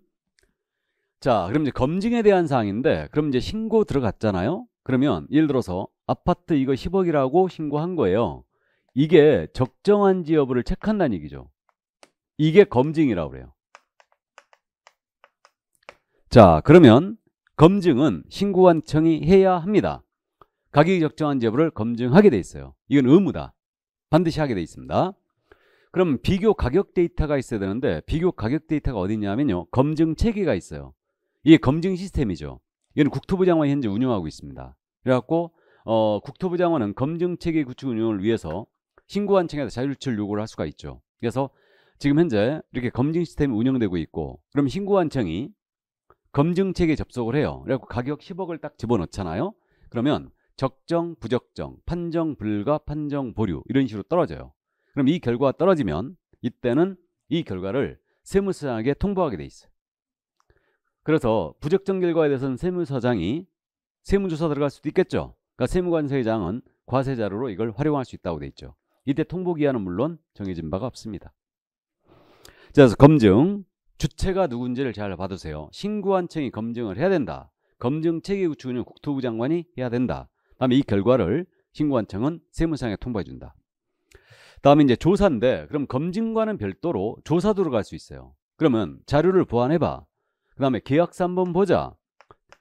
자, 그럼 이제 검증에 대한 사항인데, 그럼 이제 신고 들어갔잖아요. 그러면 예를 들어서 아파트 이거 10억이라고 신고한 거예요. 이게 적정한지 여부를 체크한다는 얘기죠. 이게 검증이라고 그래요. 자, 그러면 검증은 신고관청이 해야 합니다. 가격이 적정한지 여부를 검증하게 돼 있어요. 이건 의무다. 반드시 하게 돼 있습니다. 그럼 비교 가격 데이터가 있어야 되는데, 비교 가격 데이터가 어디 있냐면요, 검증 체계가 있어요. 이게 검증 시스템이죠. 이건 국토부 장관이 현재 운영하고 있습니다. 그래갖고 국토부 장관은 검증 체계 구축 운영을 위해서 신고관청에서 자율조치를 요구를 할 수가 있죠. 그래서 지금 현재 이렇게 검증 시스템이 운영되고 있고, 그럼 신고관청이 검증 체계에 접속을 해요. 그래갖고 가격 10억을 딱 집어넣잖아요. 그러면 적정, 부적정, 판정 불가, 판정 보류 이런 식으로 떨어져요. 그럼 이 결과가 떨어지면 이때는 이 결과를 세무서장에게 통보하게 돼 있어요. 그래서 부적정 결과에 대해서는 세무서장이 세무조사 들어갈 수도 있겠죠. 그러니까 세무관세장은 과세자료로 이걸 활용할 수 있다고 돼 있죠. 이때 통보기한은 물론 정해진 바가 없습니다. 그래서 검증, 주체가 누군지를 잘 봐두세요. 신고관청이 검증을 해야 된다. 검증 체계 구축은 국토부 장관이 해야 된다. 다음에 이 결과를 신고관청은 세무서장에 통보해 준다. 다음에 이제 조사인데, 그럼 검증과는 별도로 조사도 들어갈 수 있어요. 그러면 자료를 보완해봐. 그 다음에 계약서 한번 보자.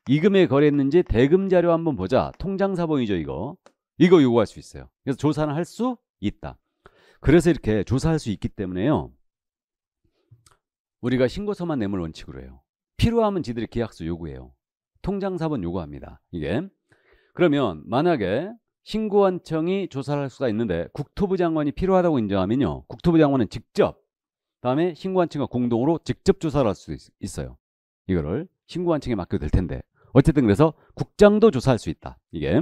이금에 거래했는지 대금 자료 한번 보자. 통장사본이죠, 이거. 이거 요구할 수 있어요. 그래서 조사는 할 수 있다. 그래서 이렇게 조사할 수 있기 때문에요, 우리가 신고서만 내물 원칙으로 해요. 필요하면 지들이 계약서 요구해요. 통장사본 요구합니다. 이게. 그러면 만약에 신고관청이 조사를 할 수가 있는데 국토부 장관이 필요하다고 인정하면요, 국토부 장관은 직접 다음에 신고한 층과 공동으로 직접 조사를 할 수 있어요. 이거를 신고한 층에 맡겨도 될 텐데. 어쨌든 그래서 국장도 조사할 수 있다. 이게.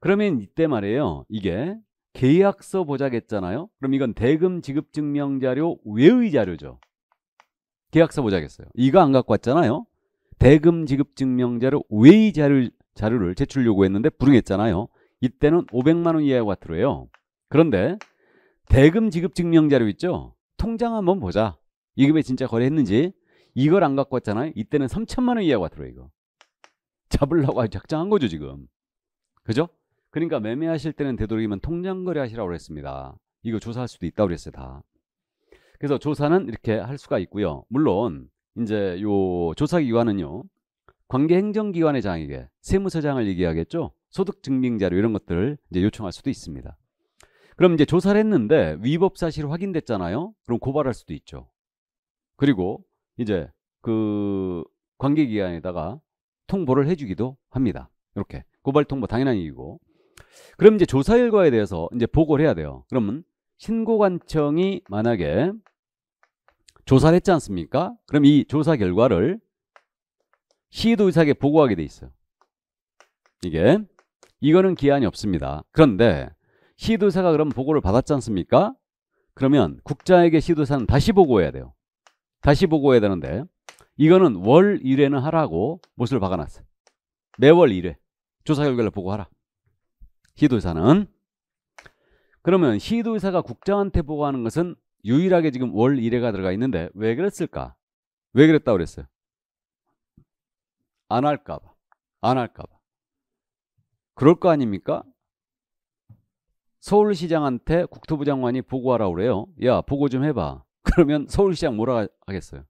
그러면 이때 말이에요. 이게 계약서 보자겠잖아요. 그럼 이건 대금 지급 증명 자료 외의 자료죠. 계약서 보자겠어요. 이거 안 갖고 왔잖아요. 대금 지급 증명 자료 외의 자료를 제출 요구했는데 불응했잖아요. 이때는 500만 원 이하의 과태료예요. 그런데 대금 지급 증명 자료 있죠? 통장 한번 보자. 이 금액 진짜 거래했는지. 이걸 안 갖고 왔잖아요. 이때는 3천만 원 이하의 과태료 이거. 잡으려고 아주 작정한 거죠 지금. 그죠? 그러니까 매매하실 때는 되도록이면 통장 거래하시라고 그랬습니다. 이거 조사할 수도 있다고 그랬어요 다. 그래서 조사는 이렇게 할 수가 있고요. 물론 이제 요 조사기관은요. 관계행정기관의 장에게 세무서장을 얘기하겠죠. 소득증빙자료 이런 것들을 이제 요청할 수도 있습니다. 그럼 이제 조사를 했는데 위법 사실이 확인됐잖아요. 그럼 고발할 수도 있죠. 그리고 이제 그 관계기관에다가 통보를 해주기도 합니다. 이렇게 고발 통보 당연한 얘기고. 그럼 이제 조사 결과에 대해서 이제 보고를 해야 돼요. 그러면 신고관청이 만약에 조사를 했지 않습니까? 그럼 이 조사 결과를 시도의사에게 보고하게 돼 있어요. 이거는 기한이 없습니다. 그런데 시도의사가 그럼 보고를 받았지 않습니까? 그러면 국장에게 시도의사는 다시 보고해야 돼요. 다시 보고해야 되는데 이거는 월 1회는 하라고 못을 박아놨어요. 매월 1회 조사 결과를 보고하라. 시도의사는. 그러면 시도의사가 국장한테 보고하는 것은 유일하게 지금 월 1회가 들어가 있는데 왜 그랬을까? 왜 그랬다고 그랬어요? 안 할까봐. 안 할까봐. 그럴 거 아닙니까? 서울시장한테 국토부 장관이 보고하라고 그래요. 야, 보고 좀 해봐. 그러면 서울시장 뭐라 하겠어요?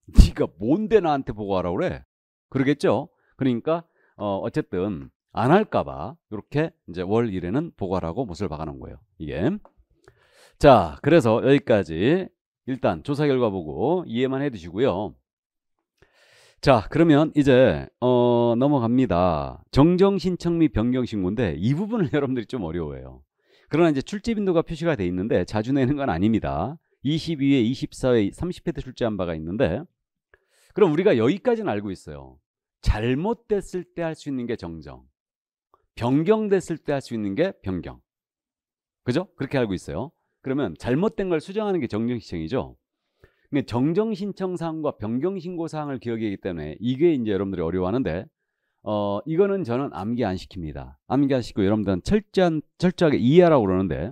네가 뭔데 나한테 보고하라고 그래? 그러겠죠? 그러니까 어쨌든 안 할까봐 이렇게 이제 월 1회는 보고하라고 못을 박아놓은 거예요. 이게. 자, 그래서 여기까지 일단 조사 결과 보고 이해만 해두시고요. 자, 그러면 이제 넘어갑니다. 정정신청 및 변경신고인데 이 부분을 여러분들이 좀 어려워해요. 그러나 이제 출제 빈도가 표시가 돼 있는데 자주 내는 건 아닙니다. 22회, 24회, 30회 때 출제한 바가 있는데 그럼 우리가 여기까지는 알고 있어요. 잘못됐을 때 할 수 있는 게 정정, 변경됐을 때 할 수 있는 게 변경. 그죠? 그렇게 알고 있어요. 그러면 잘못된 걸 수정하는 게 정정신청이죠. 근데 정정신청사항과 변경신고사항을 기억하기 때문에 이게 이제 여러분들이 어려워하는데 이거는 저는 암기 안 시킵니다. 암기 안 시키고 여러분들은 철저하게 이해하라고 그러는데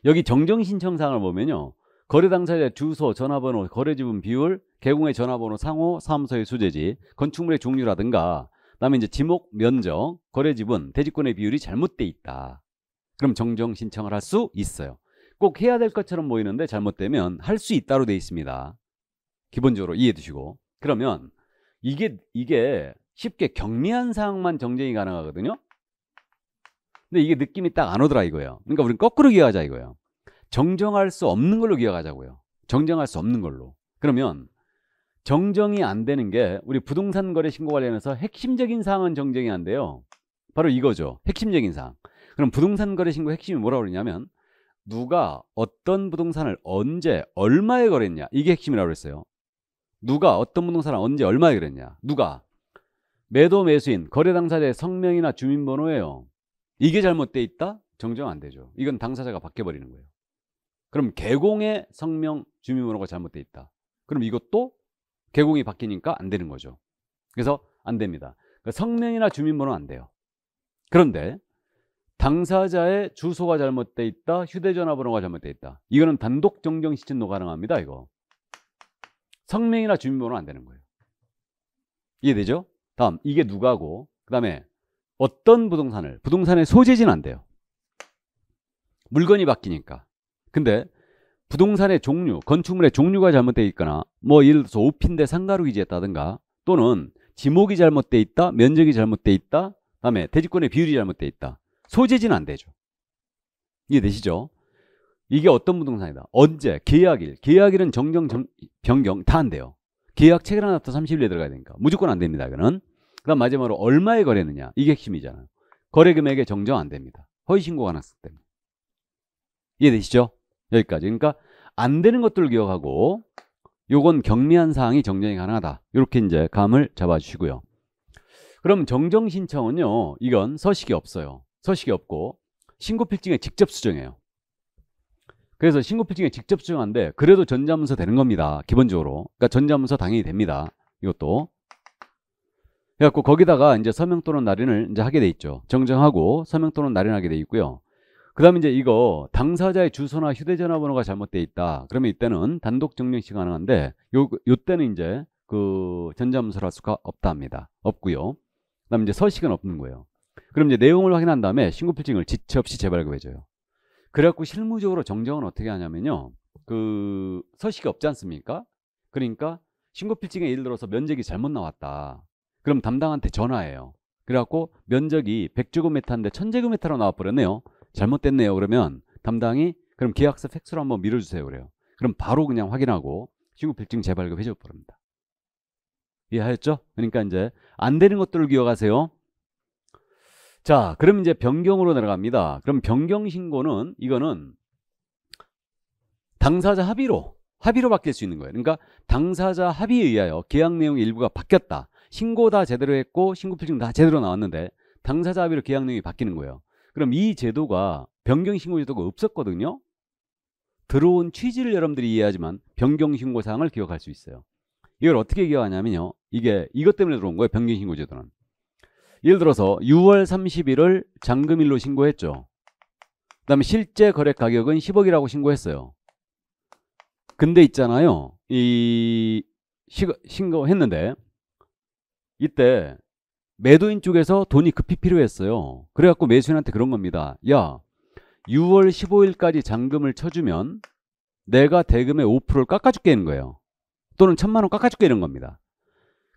여기 정정신청사항을 보면요. 거래 당사자의 주소, 전화번호, 거래지분 비율, 개공의 전화번호, 상호, 사무소의 소재지, 건축물의 종류라든가 그다음에 이제 지목, 면적, 거래지분, 대지권의 비율이 잘못돼 있다. 그럼 정정신청을 할 수 있어요. 꼭 해야 될 것처럼 보이는데 잘못되면 할 수 있다로 돼 있습니다. 기본적으로 이해해 두시고. 그러면 이게 쉽게 경미한 사항만 정정이 가능하거든요. 근데 이게 느낌이 딱 안 오더라 이거예요. 그러니까 우리는 거꾸로 기억하자 이거예요. 정정할 수 없는 걸로 기억하자고요. 정정할 수 없는 걸로. 그러면 정정이 안 되는 게 우리 부동산 거래 신고 관련해서 핵심적인 사항은 정정이 안 돼요. 바로 이거죠. 핵심적인 사항. 그럼 부동산 거래 신고 핵심이 뭐라고 그러냐면 누가 어떤 부동산을 언제 얼마에 거래했냐 이게 핵심이라고 그랬어요. 누가 어떤 부동산을 언제 얼마에 거래했냐. 누가 매도 매수인 거래 당사자의 성명이나 주민번호예요. 이게 잘못돼 있다? 정정 안 되죠. 이건 당사자가 바뀌어버리는 거예요. 그럼 개공의 성명 주민번호가 잘못돼 있다. 그럼 이것도 개공이 바뀌니까 안 되는 거죠. 그래서 안 됩니다. 그러니까 성명이나 주민번호 안 돼요. 그런데 당사자의 주소가 잘못돼 있다. 휴대전화번호가 잘못돼 있다. 이거는 단독 정정 신청도 가능합니다. 이거. 성명이나 주민번호 안 되는 거예요. 이해되죠? 다음 이게 누가고 그 다음에 어떤 부동산의 소재지는 안 돼요. 물건이 바뀌니까. 근데 부동산의 종류, 건축물의 종류가 잘못되어 있거나 뭐 예를 들어서 오피인데 상가로 기재했다든가 또는 지목이 잘못되어 있다, 면적이 잘못되어 있다, 그다음에 대지권의 비율이 잘못되어 있다. 소재지는 안 되죠. 이해되시죠? 이게 어떤 부동산이다. 언제, 계약일은 정정, 변경 다 안 돼요. 계약 체결하나부터 30일에 들어가야 되니까 무조건 안 됩니다. 이거는. 그다음 마지막으로 얼마에 거래했느냐. 이게 핵심이잖아요. 거래 금액에 정정 안 됩니다. 허위 신고 가능성 때문에. 이해되시죠? 여기까지. 그러니까 안 되는 것들을 기억하고 요건 경미한 사항이 정정이 가능하다. 이렇게 이제 감을 잡아주시고요. 그럼 정정 신청은요. 이건 서식이 없어요. 서식이 없고 신고필증에 직접 수정해요. 그래서 신고필증에 직접 수정한데 그래도 전자문서 되는 겁니다. 기본적으로. 그러니까 전자문서 당연히 됩니다. 이것도. 그래갖고 거기다가 이제 서명 또는 날인을 이제 하게 돼 있죠. 정정하고 서명 또는 날인하게 돼 있고요. 그 다음에 이제 이거 당사자의 주소나 휴대전화번호가 잘못되어 있다. 그러면 이때는 단독 정정시 가능한데 요때는 이제 그 전자문서를 할 수가 없다 합니다. 없고요. 그 다음에 이제 서식은 없는 거예요. 그럼 이제 내용을 확인한 다음에 신고필증을 지체 없이 재발급해줘요. 그래갖고 실무적으로 정정은 어떻게 하냐면요. 그 서식이 없지 않습니까? 그러니까 신고필증에 예를 들어서 면적이 잘못 나왔다. 그럼 담당한테 전화해요. 그래갖고 면적이 100제곱미터인데 1000제곱미터로 나와버렸네요. 잘못됐네요. 그러면 담당이 그럼 계약서 팩스로 한번 밀어주세요. 그래요. 그럼 바로 그냥 확인하고 신고필증 재발급 해줘 버립니다. 이해하셨죠? 그러니까 이제 안 되는 것들을 기억하세요. 자, 그럼 이제 변경으로 내려갑니다. 그럼 변경 신고는 이거는 당사자 합의로 바뀔 수 있는 거예요. 그러니까 당사자 합의에 의하여 계약 내용의 일부가 바뀌었다. 신고 다 제대로 했고 신고필증 다 제대로 나왔는데 당사자 합의로 계약 내용이 바뀌는 거예요. 그럼 이 제도가 변경 신고 제도가 없었거든요. 들어온 취지를 여러분들이 이해하지만 변경 신고 사항을 기억할 수 있어요. 이걸 어떻게 기억하냐면요. 이게 이것 때문에 들어온 거예요. 변경 신고 제도는. 예를 들어서 6월 30일을 잔금일로 신고했죠. 그 다음에 실제 거래 가격은 10억이라고 신고했어요. 근데 있잖아요. 이 신고했는데 이때 매도인 쪽에서 돈이 급히 필요했어요. 그래갖고 매수인한테 그런 겁니다. 야, 6월 15일까지 잔금을 쳐주면 내가 대금의 5%를 깎아줄게 하는 거예요. 또는 1000만 원 깎아줄게 이런 겁니다.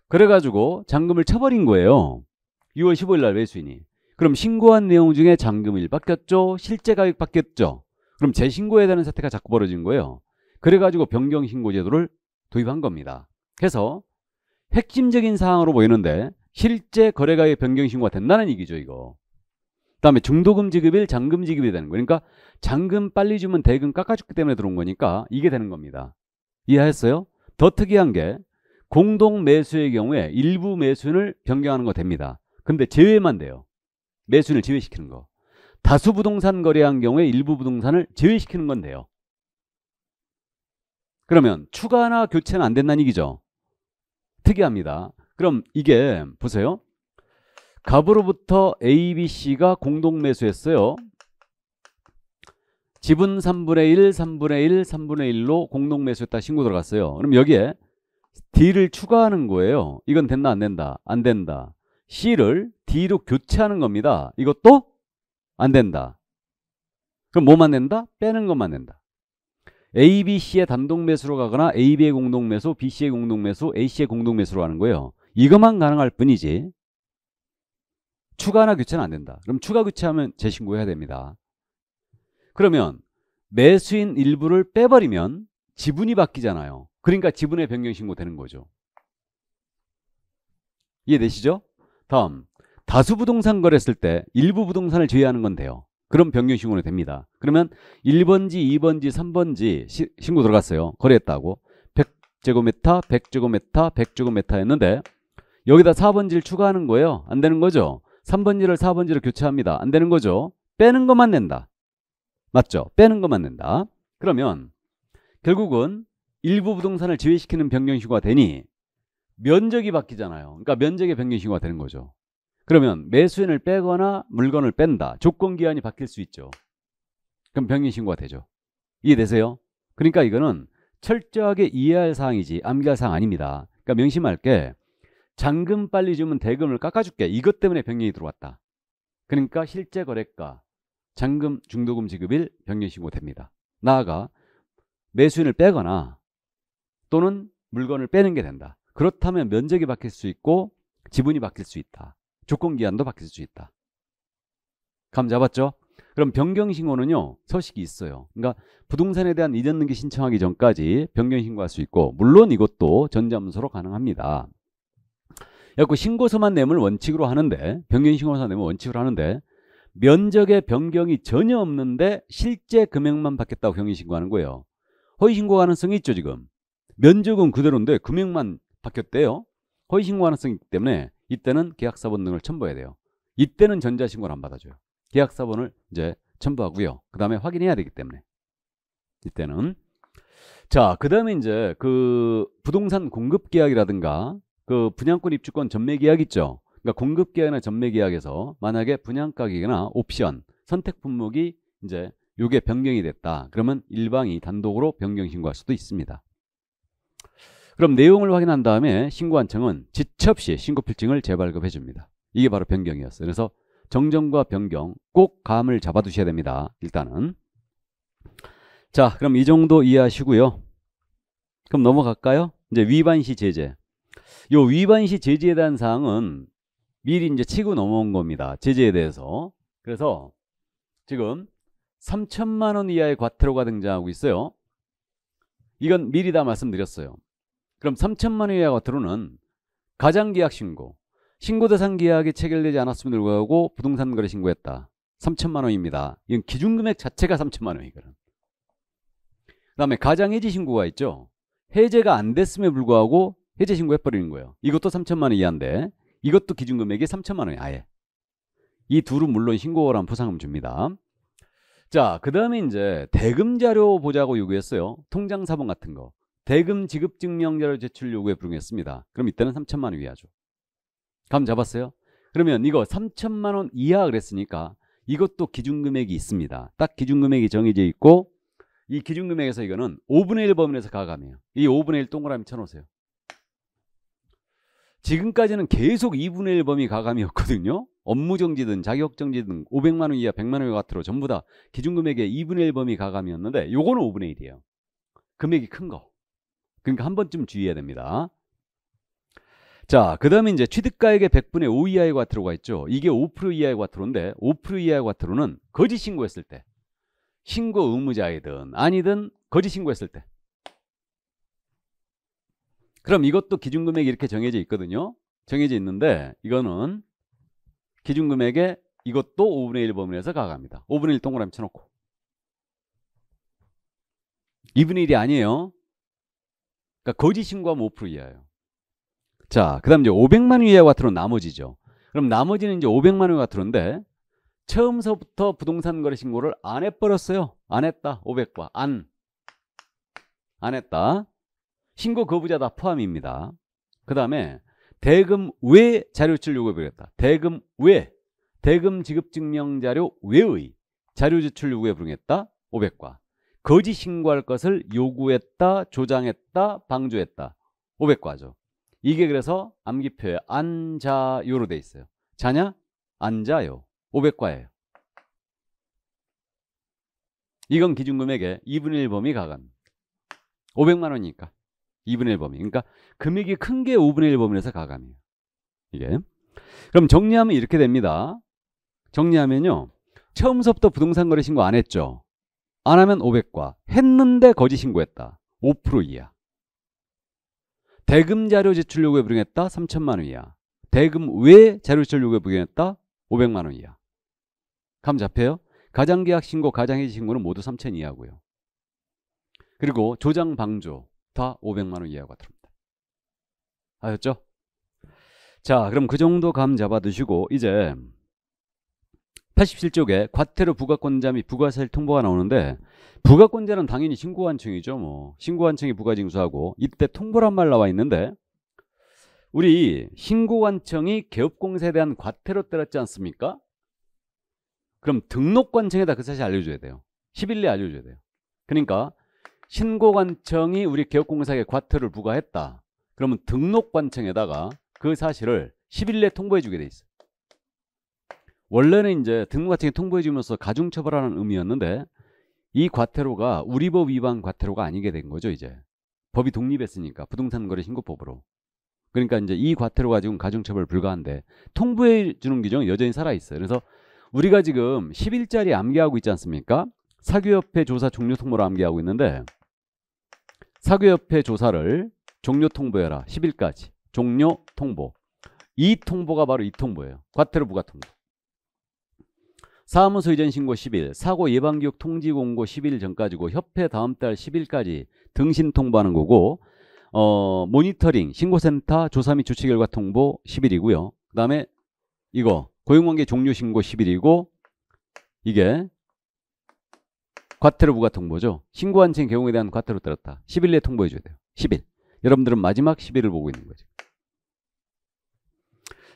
그래가지고 잔금을 쳐버린 거예요. 6월 15일 날 매수인이. 그럼 신고한 내용 중에 잔금일 바뀌었죠. 실제 가격 바뀌었죠. 그럼 재신고해야 되는 사태가 자꾸 벌어진 거예요. 그래가지고 변경신고제도를 도입한 겁니다. 그래서 핵심적인 사항으로 보이는데 실제 거래가격 변경신고가 된다는 얘기죠. 이거. 그 다음에 중도금 지급일 잔금 지급이 되는 거예요. 그러니까 잔금 빨리 주면 대금 깎아줬기 때문에 들어온 거니까 이게 되는 겁니다. 이해하셨어요? 더 특이한 게 공동 매수의 경우에 일부 매수인을 변경하는 거 됩니다. 근데 제외만 돼요. 매수인을 제외시키는 거. 다수 부동산 거래한 경우에 일부 부동산을 제외시키는 건 돼요. 그러면 추가나 교체는 안 된다는 얘기죠. 특이합니다. 그럼 이게 보세요. 갑으로부터 A, B, C가 공동 매수했어요. 지분 3분의 1, 3분의 1, 3분의 1로 공동 매수했다 신고 들어갔어요. 그럼 여기에 D를 추가하는 거예요. 이건 된다 안 된다? 안 된다. C를 D로 교체하는 겁니다. 이것도 안 된다. 그럼 뭐만 된다? 빼는 것만 된다. A, B, C의 단독 매수로 가거나 A, B의 공동 매수, B, C의 공동 매수, A, C의 공동 매수로 하는 거예요. 이것만 가능할 뿐이지 추가나 교체는 안 된다. 그럼 추가 교체하면 재신고해야 됩니다. 그러면 매수인 일부를 빼버리면 지분이 바뀌잖아요. 그러니까 지분의 변경 신고 되는 거죠. 이해되시죠? 다음, 다수 부동산 거래했을 때 일부 부동산을 제외하는 건 돼요. 그럼 변경 신고는 됩니다. 그러면 1번지, 2번지, 3번지 신고 들어갔어요. 거래했다고. 100제곱미터, 100제곱미터, 100제곱미터 했는데 여기다 4번지를 추가하는 거예요. 안 되는 거죠. 3번지를 4번지로 교체합니다. 안 되는 거죠. 빼는 것만 낸다. 맞죠? 빼는 것만 낸다. 그러면 결국은 일부 부동산을 제외시키는 변경 신고가 되니 면적이 바뀌잖아요. 그러니까 면적의 변경 신고가 되는 거죠. 그러면 매수인을 빼거나 물건을 뺀다. 조건기한이 바뀔 수 있죠. 그럼 변경 신고가 되죠. 이해되세요? 그러니까 이거는 철저하게 이해할 사항이지 암기할 사항 아닙니다. 그러니까 명심할게. 잔금 빨리 주면 대금을 깎아줄게. 이것 때문에 변경이 들어왔다. 그러니까 실제 거래가 잔금 중도금 지급일 변경 신고 됩니다. 나아가 매수인을 빼거나 또는 물건을 빼는 게 된다. 그렇다면 면적이 바뀔 수 있고 지분이 바뀔 수 있다. 조건기한도 바뀔 수 있다. 감 잡았죠? 그럼 변경신고는요 서식이 있어요. 그러니까 부동산에 대한 이전 등기 신청하기 전까지 변경신고할 수 있고 물론 이것도 전자문서로 가능합니다. 그래서 신고서만 내면 원칙으로 하는데 변경신고서만 내면 원칙으로 하는데 면적의 변경이 전혀 없는데 실제 금액만 바뀌었다고 변경신고하는 거예요. 허위신고 가능성이 있죠 지금. 면적은 그대로인데 금액만 바뀌었대요. 허위신고 가능성이 있기 때문에 이때는 계약사본 등을 첨부해야 돼요. 이때는 전자신고를 안 받아줘요. 계약사본을 이제 첨부하고요. 그 다음에 확인해야 되기 때문에 이때는. 자, 그 다음에 이제 그 부동산 공급계약이라든가 그 분양권 입주권 전매계약 있죠. 그러니까 공급계약이나 전매계약에서 만약에 분양가격이나 옵션 선택 품목이 이제 요게 변경이 됐다. 그러면 일방이 단독으로 변경 신고할 수도 있습니다. 그럼 내용을 확인한 다음에 신고한청은 지체 없이 신고필증을 재발급해 줍니다. 이게 바로 변경이었어요. 그래서 정정과 변경 꼭 감을 잡아 두셔야 됩니다. 일단은. 자, 그럼 이 정도 이해하시고요. 그럼 넘어갈까요? 이제 위반시 제재. 요 위반시 제재에 대한 사항은 미리 이제 치고 넘어온 겁니다. 제재에 대해서. 그래서 지금 3천만 원 이하의 과태료가 등장하고 있어요. 이건 미리 다 말씀드렸어요. 그럼 3천만 원 이하의 과태료는 가장계약 신고, 신고대상 계약이 체결되지 않았음에도 불구하고 부동산 거래 신고했다. 3천만 원입니다. 이건 기준금액 자체가 3천만 원이거든. 그 다음에 가장해지 신고가 있죠. 해제가 안 됐음에 불구하고 해제 신고해버리는 거예요. 이것도 3천만 원 이하인데 이것도 기준금액이 3천만 원이 아예. 이 둘은 물론 신고란 포상금 줍니다. 자, 그 다음에 이제 대금 자료 보자고 요구했어요. 통장 사본 같은 거. 대금 지급 증명 자료 제출 요구에 불응했습니다. 그럼 이때는 3천만 원 이하죠. 감 잡았어요? 그러면 이거 3천만 원 이하 그랬으니까 이것도 기준금액이 있습니다. 딱 기준금액이 정해져 있고 이 기준금액에서 이거는 5분의 1 범위에서 가감이에요. 이 5분의 1 동그라미 쳐놓으세요. 지금까지는 계속 2분의 1 범위 가감이었거든요. 업무정지든 자격정지든 500만 원 이하 100만 원 과태료 전부 다 기준금액의 2분의 1 범위 가감이었는데 요거는 5분의 1이에요. 금액이 큰 거. 그러니까 한 번쯤 주의해야 됩니다. 자, 그 다음에 이제 취득가액의 100분의 5 이하의 과태료가 있죠. 이게 5% 이하의 과태료인데 5% 이하의 과태료는 거짓 신고했을 때, 신고 의무자이든 아니든 거짓 신고했을 때. 그럼 이것도 기준금액이 이렇게 정해져 있거든요. 정해져 있는데 이거는 기준금액에 이것도 5분의 1 범위에서 가갑니다. 5분의 1 동그라미 쳐놓고. 2분의 1이 아니에요. 그러니까 거짓 신고하면 5% 이하예요. 자, 그 다음 이제 500만 원 이하 과태료는 나머지죠. 그럼 나머지는 이제 500만 원 과태료인데 처음서부터 부동산 거래 신고를 안 해버렸어요. 안 했다. 500과 안 했다. 신고 거부자 다 포함입니다. 그 다음에 대금 외 자료 제출 요구에 불응했다. 대금 외, 대금 지급 증명 자료 외의 자료 제출 요구에 불응했다. 500과 거짓 신고할 것을 요구했다, 조장했다, 방조했다. 500과죠. 이게 그래서 암기표에 안자요로 돼 있어요. 자냐? 안자요. 500과예요. 이건 기준금액의 2분의 1 범위 가감. 500만 원이니까 2분의 1 범위. 그러니까 금액이 큰 게 5분의 1 범위에서 가감이에요. 이게. 그럼 정리하면 이렇게 됩니다. 정리하면요. 처음서부터 부동산 거래 신고 안 했죠. 안 하면 500과. 했는데 거짓 신고했다. 5% 이하. 대금 자료 제출 요구에 불응했다. 3천만 원 이하. 대금 외 자료 제출 요구에 불응했다. 500만 원 이하. 감 잡혀요? 가장계약 신고, 가장해지 신고는 모두 3천 이하고요. 그리고 조장, 방조 다 500만 원 이하 과태료입니다. 아셨죠? 자, 그럼 그 정도 감 잡아 두시고 이제 87쪽에 과태료 부과권자 및 부과사실 통보가 나오는데 부과권자는 당연히 신고관청이죠. 뭐 신고관청이 부과징수하고 이때 통보란 말 나와 있는데 우리 신고관청이 개업공사에 대한 과태료 때렸지 않습니까? 그럼 등록관청에다 그 사실 알려줘야 돼요. 10일 내에 알려줘야 돼요. 그러니까 신고관청이 우리 개업공사에게 과태료를 부과했다. 그러면 등록관청에다가 그 사실을 10일 내에 통보해 주게 돼 있어요. 원래는 이제 등록관청에 통보해 주면서 가중처벌하는 의미였는데 이 과태료가 우리 법 위반 과태료가 아니게 된 거죠. 이제 법이 독립했으니까 부동산거래신고법으로. 그러니까 이제 이 과태료가 지금 가중처벌 불가한데 통보해 주는 규정은 여전히 살아있어요. 그래서 우리가 지금 10일짜리 암기하고 있지 않습니까? 사교협회 조사 종료 통보를 암기하고 있는데 사교협회 조사를 종료 통보해라. 10일까지 종료 통보. 이 통보가 바로 이 통보예요. 과태료 부과 통보. 사무소 이전 신고 10일, 사고 예방교육 통지 공고 10일 전까지고 협회 다음 달 10일까지 등신 통보하는 거고 모니터링, 신고센터 조사 및 조치 결과 통보 10일이고요. 그 다음에 이거 고용관계 종료 신고 10일이고 이게 과태료 부과 통보죠. 신고한 채 경우에 대한 과태료 따랐다. 10일 내에 통보해 줘야 돼요. 10일. 여러분들은 마지막 10일을 보고 있는 거죠.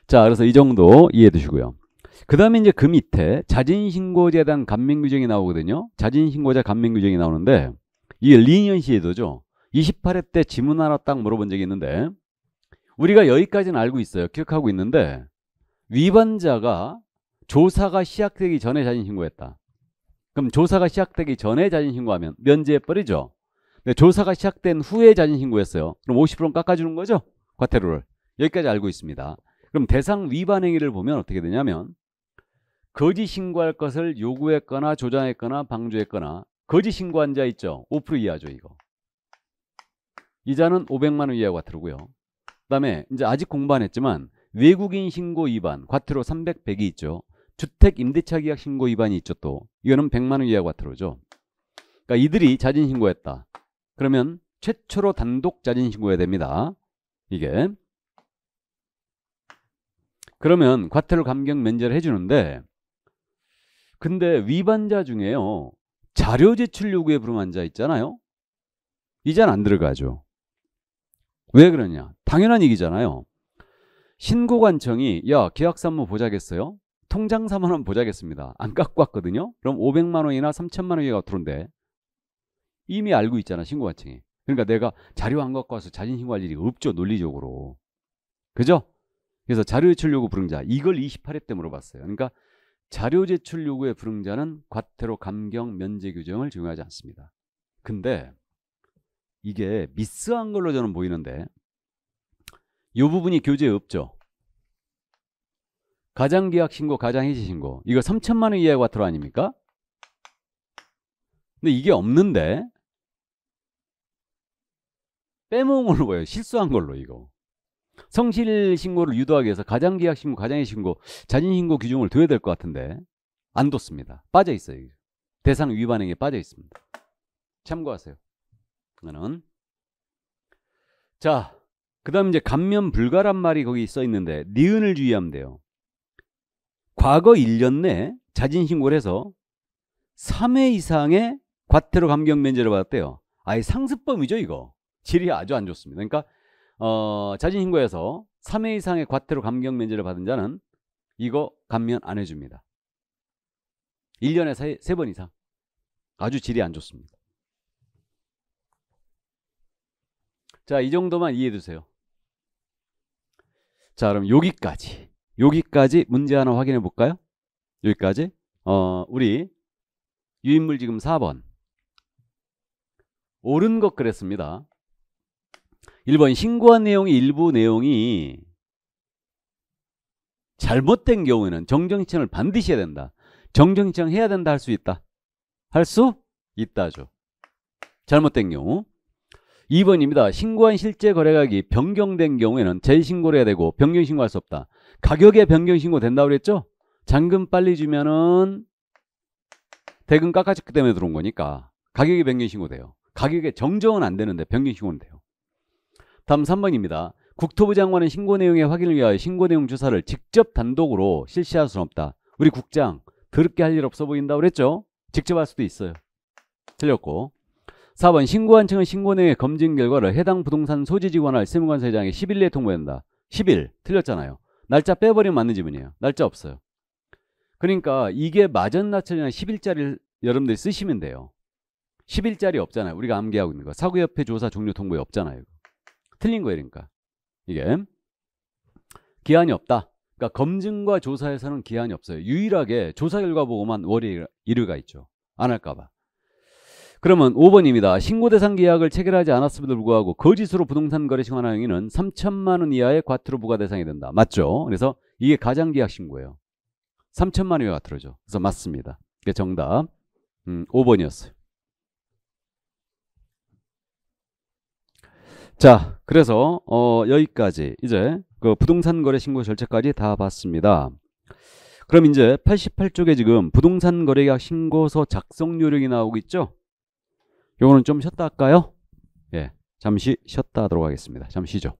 자, 그래서 이 정도 이해해 두시고요. 그 다음에 이제 그 밑에 자진신고자에 대한 감면규정이 나오거든요. 자진신고자 감면규정이 나오는데 이게 리니언시 제도죠. 28회 때 지문 하나 딱 물어본 적이 있는데 우리가 여기까지는 알고 있어요. 기억하고 있는데 위반자가 조사가 시작되기 전에 자진신고했다. 그럼 조사가 시작되기 전에 자진신고하면 면제해버리죠. 근데 조사가 시작된 후에 자진신고했어요. 그럼 50%는 깎아주는 거죠. 과태료를. 여기까지 알고 있습니다. 그럼 대상 위반 행위를 보면 어떻게 되냐면 거짓 신고할 것을 요구했거나 조장했거나 방조했거나 거짓 신고한 자 있죠. 5% 이하죠. 이거. 이자는 500만 원 이하 과태료고요. 그 다음에 이제 아직 공부 안 했지만 외국인 신고 위반 과태료 300, 100이 있죠. 주택 임대차 계약 신고 위반이 있죠. 또 이거는 100만 원 이하 과태료죠. 그러니까 이들이 자진 신고했다. 그러면 최초로 단독 자진 신고해야 됩니다. 이게. 그러면 과태료 감경 면제를 해주는데 근데 위반자 중에요. 자료 제출 요구에 불응한 자 있잖아요. 이 자는 안 들어가죠. 왜 그러냐? 당연한 얘기잖아요. 신고관청이 야 계약사무 보자겠어요? 통장 4만 원 보자겠습니다. 안 깎고 왔거든요. 그럼 500만 원이나 3천만 원 이하가 들어온대. 이미 알고 있잖아 신고관청이. 그러니까 내가 자료 안 갖고 와서 자진 신고할 일이 없죠. 논리적으로. 그죠? 그래서 자료 제출 요구 불응자 이걸 28회 때 물어봤어요. 그러니까 자료 제출 요구의 불응자는 과태료 감경 면제 규정을 적용하지 않습니다. 근데 이게 미스한 걸로 저는 보이는데 이 부분이 교재에 없죠. 가장계약 신고, 가장해지 신고 이거 3천만 원 이하의 과태료 아닙니까? 근데 이게 없는데 빼먹은 걸로 보여요. 실수한 걸로 이거. 성실 신고를 유도하기 위해서 가장계약 신고, 가장해지 신고, 자진신고 규정을 둬야 될 것 같은데 안 뒀습니다. 빠져 있어요. 대상 위반 행위에 빠져 있습니다. 참고하세요. 이거는 자, 그 다음 이제 감면 불가란 말이 거기 써 있는데 니은을 주의하면 돼요. 과거 1년 내 자진신고를 해서 3회 이상의 과태료 감경 면제를 받았대요. 아예 상습범이죠 이거. 질이 아주 안 좋습니다. 그러니까 자진신고에서 3회 이상의 과태료 감경 면제를 받은 자는 이거 감면 안 해줍니다. 1년에 3번 이상. 아주 질이 안 좋습니다. 자, 이 정도만 이해해 두세요. 자, 그럼 여기까지 문제 하나 확인해 볼까요? 여기까지. 우리 유인물 지금 4번. 옳은 것 그랬습니다. 1번 신고한 내용이 일부 내용이 잘못된 경우에는 정정신청을 반드시 해야 된다. 정정신청 해야 된다 할 수 있다. 할 수 있다죠. 잘못된 경우. 2번입니다. 신고한 실제 거래가격이 변경된 경우에는 재신고를 해야 되고 변경신고할 수 없다. 가격에 변경신고 된다고 그랬죠? 잔금 빨리 주면은 대금 깎아줬기 때문에 들어온 거니까 가격에 변경신고돼요. 가격에 정정은 안 되는데 변경신고는 돼요. 다음 3번입니다. 국토부 장관은 신고 내용의 확인을 위하여 신고 내용 조사를 직접 단독으로 실시할 수는 없다. 우리 국장 더럽게 할 일 없어 보인다고 그랬죠? 직접 할 수도 있어요. 틀렸고. 4번 신고한 층은 신고 내용의 검증 결과를 해당 부동산 소지지 관할 세무관세장에 10일 내에 통보한다. 10일 틀렸잖아요. 날짜 빼버리면 맞는 지문이에요. 날짜 없어요. 그러니까 이게 마전나처리나 10일짜리 여러분들이 쓰시면 돼요. 10일짜리 없잖아요. 우리가 암기하고 있는 거. 사구협회 조사 종료 통보에 없잖아요. 틀린 거예요. 그러니까 이게 기한이 없다. 그러니까 검증과 조사에서는 기한이 없어요. 유일하게 조사 결과 보고만 월이 일요가 있죠. 안 할까 봐. 그러면 5번입니다. 신고 대상 계약을 체결하지 않았음에도 불구하고 거짓으로 부동산 거래 신고한 행위는 3천만 원 이하의 과태료 부과 대상이 된다. 맞죠? 그래서 이게 가장계약 신고예요. 3천만 원 이하 과태료죠. 그래서 맞습니다. 이게 정답 5번이었어요. 자, 그래서 여기까지 이제 그 부동산 거래 신고 절차까지 다 봤습니다. 그럼 이제 88쪽에 지금 부동산 거래계약 신고서 작성 요령이 나오고 있죠? 요거는 좀 쉬었다 할까요? 예, 잠시 쉬었다 하도록 하겠습니다. 잠시 쉬죠.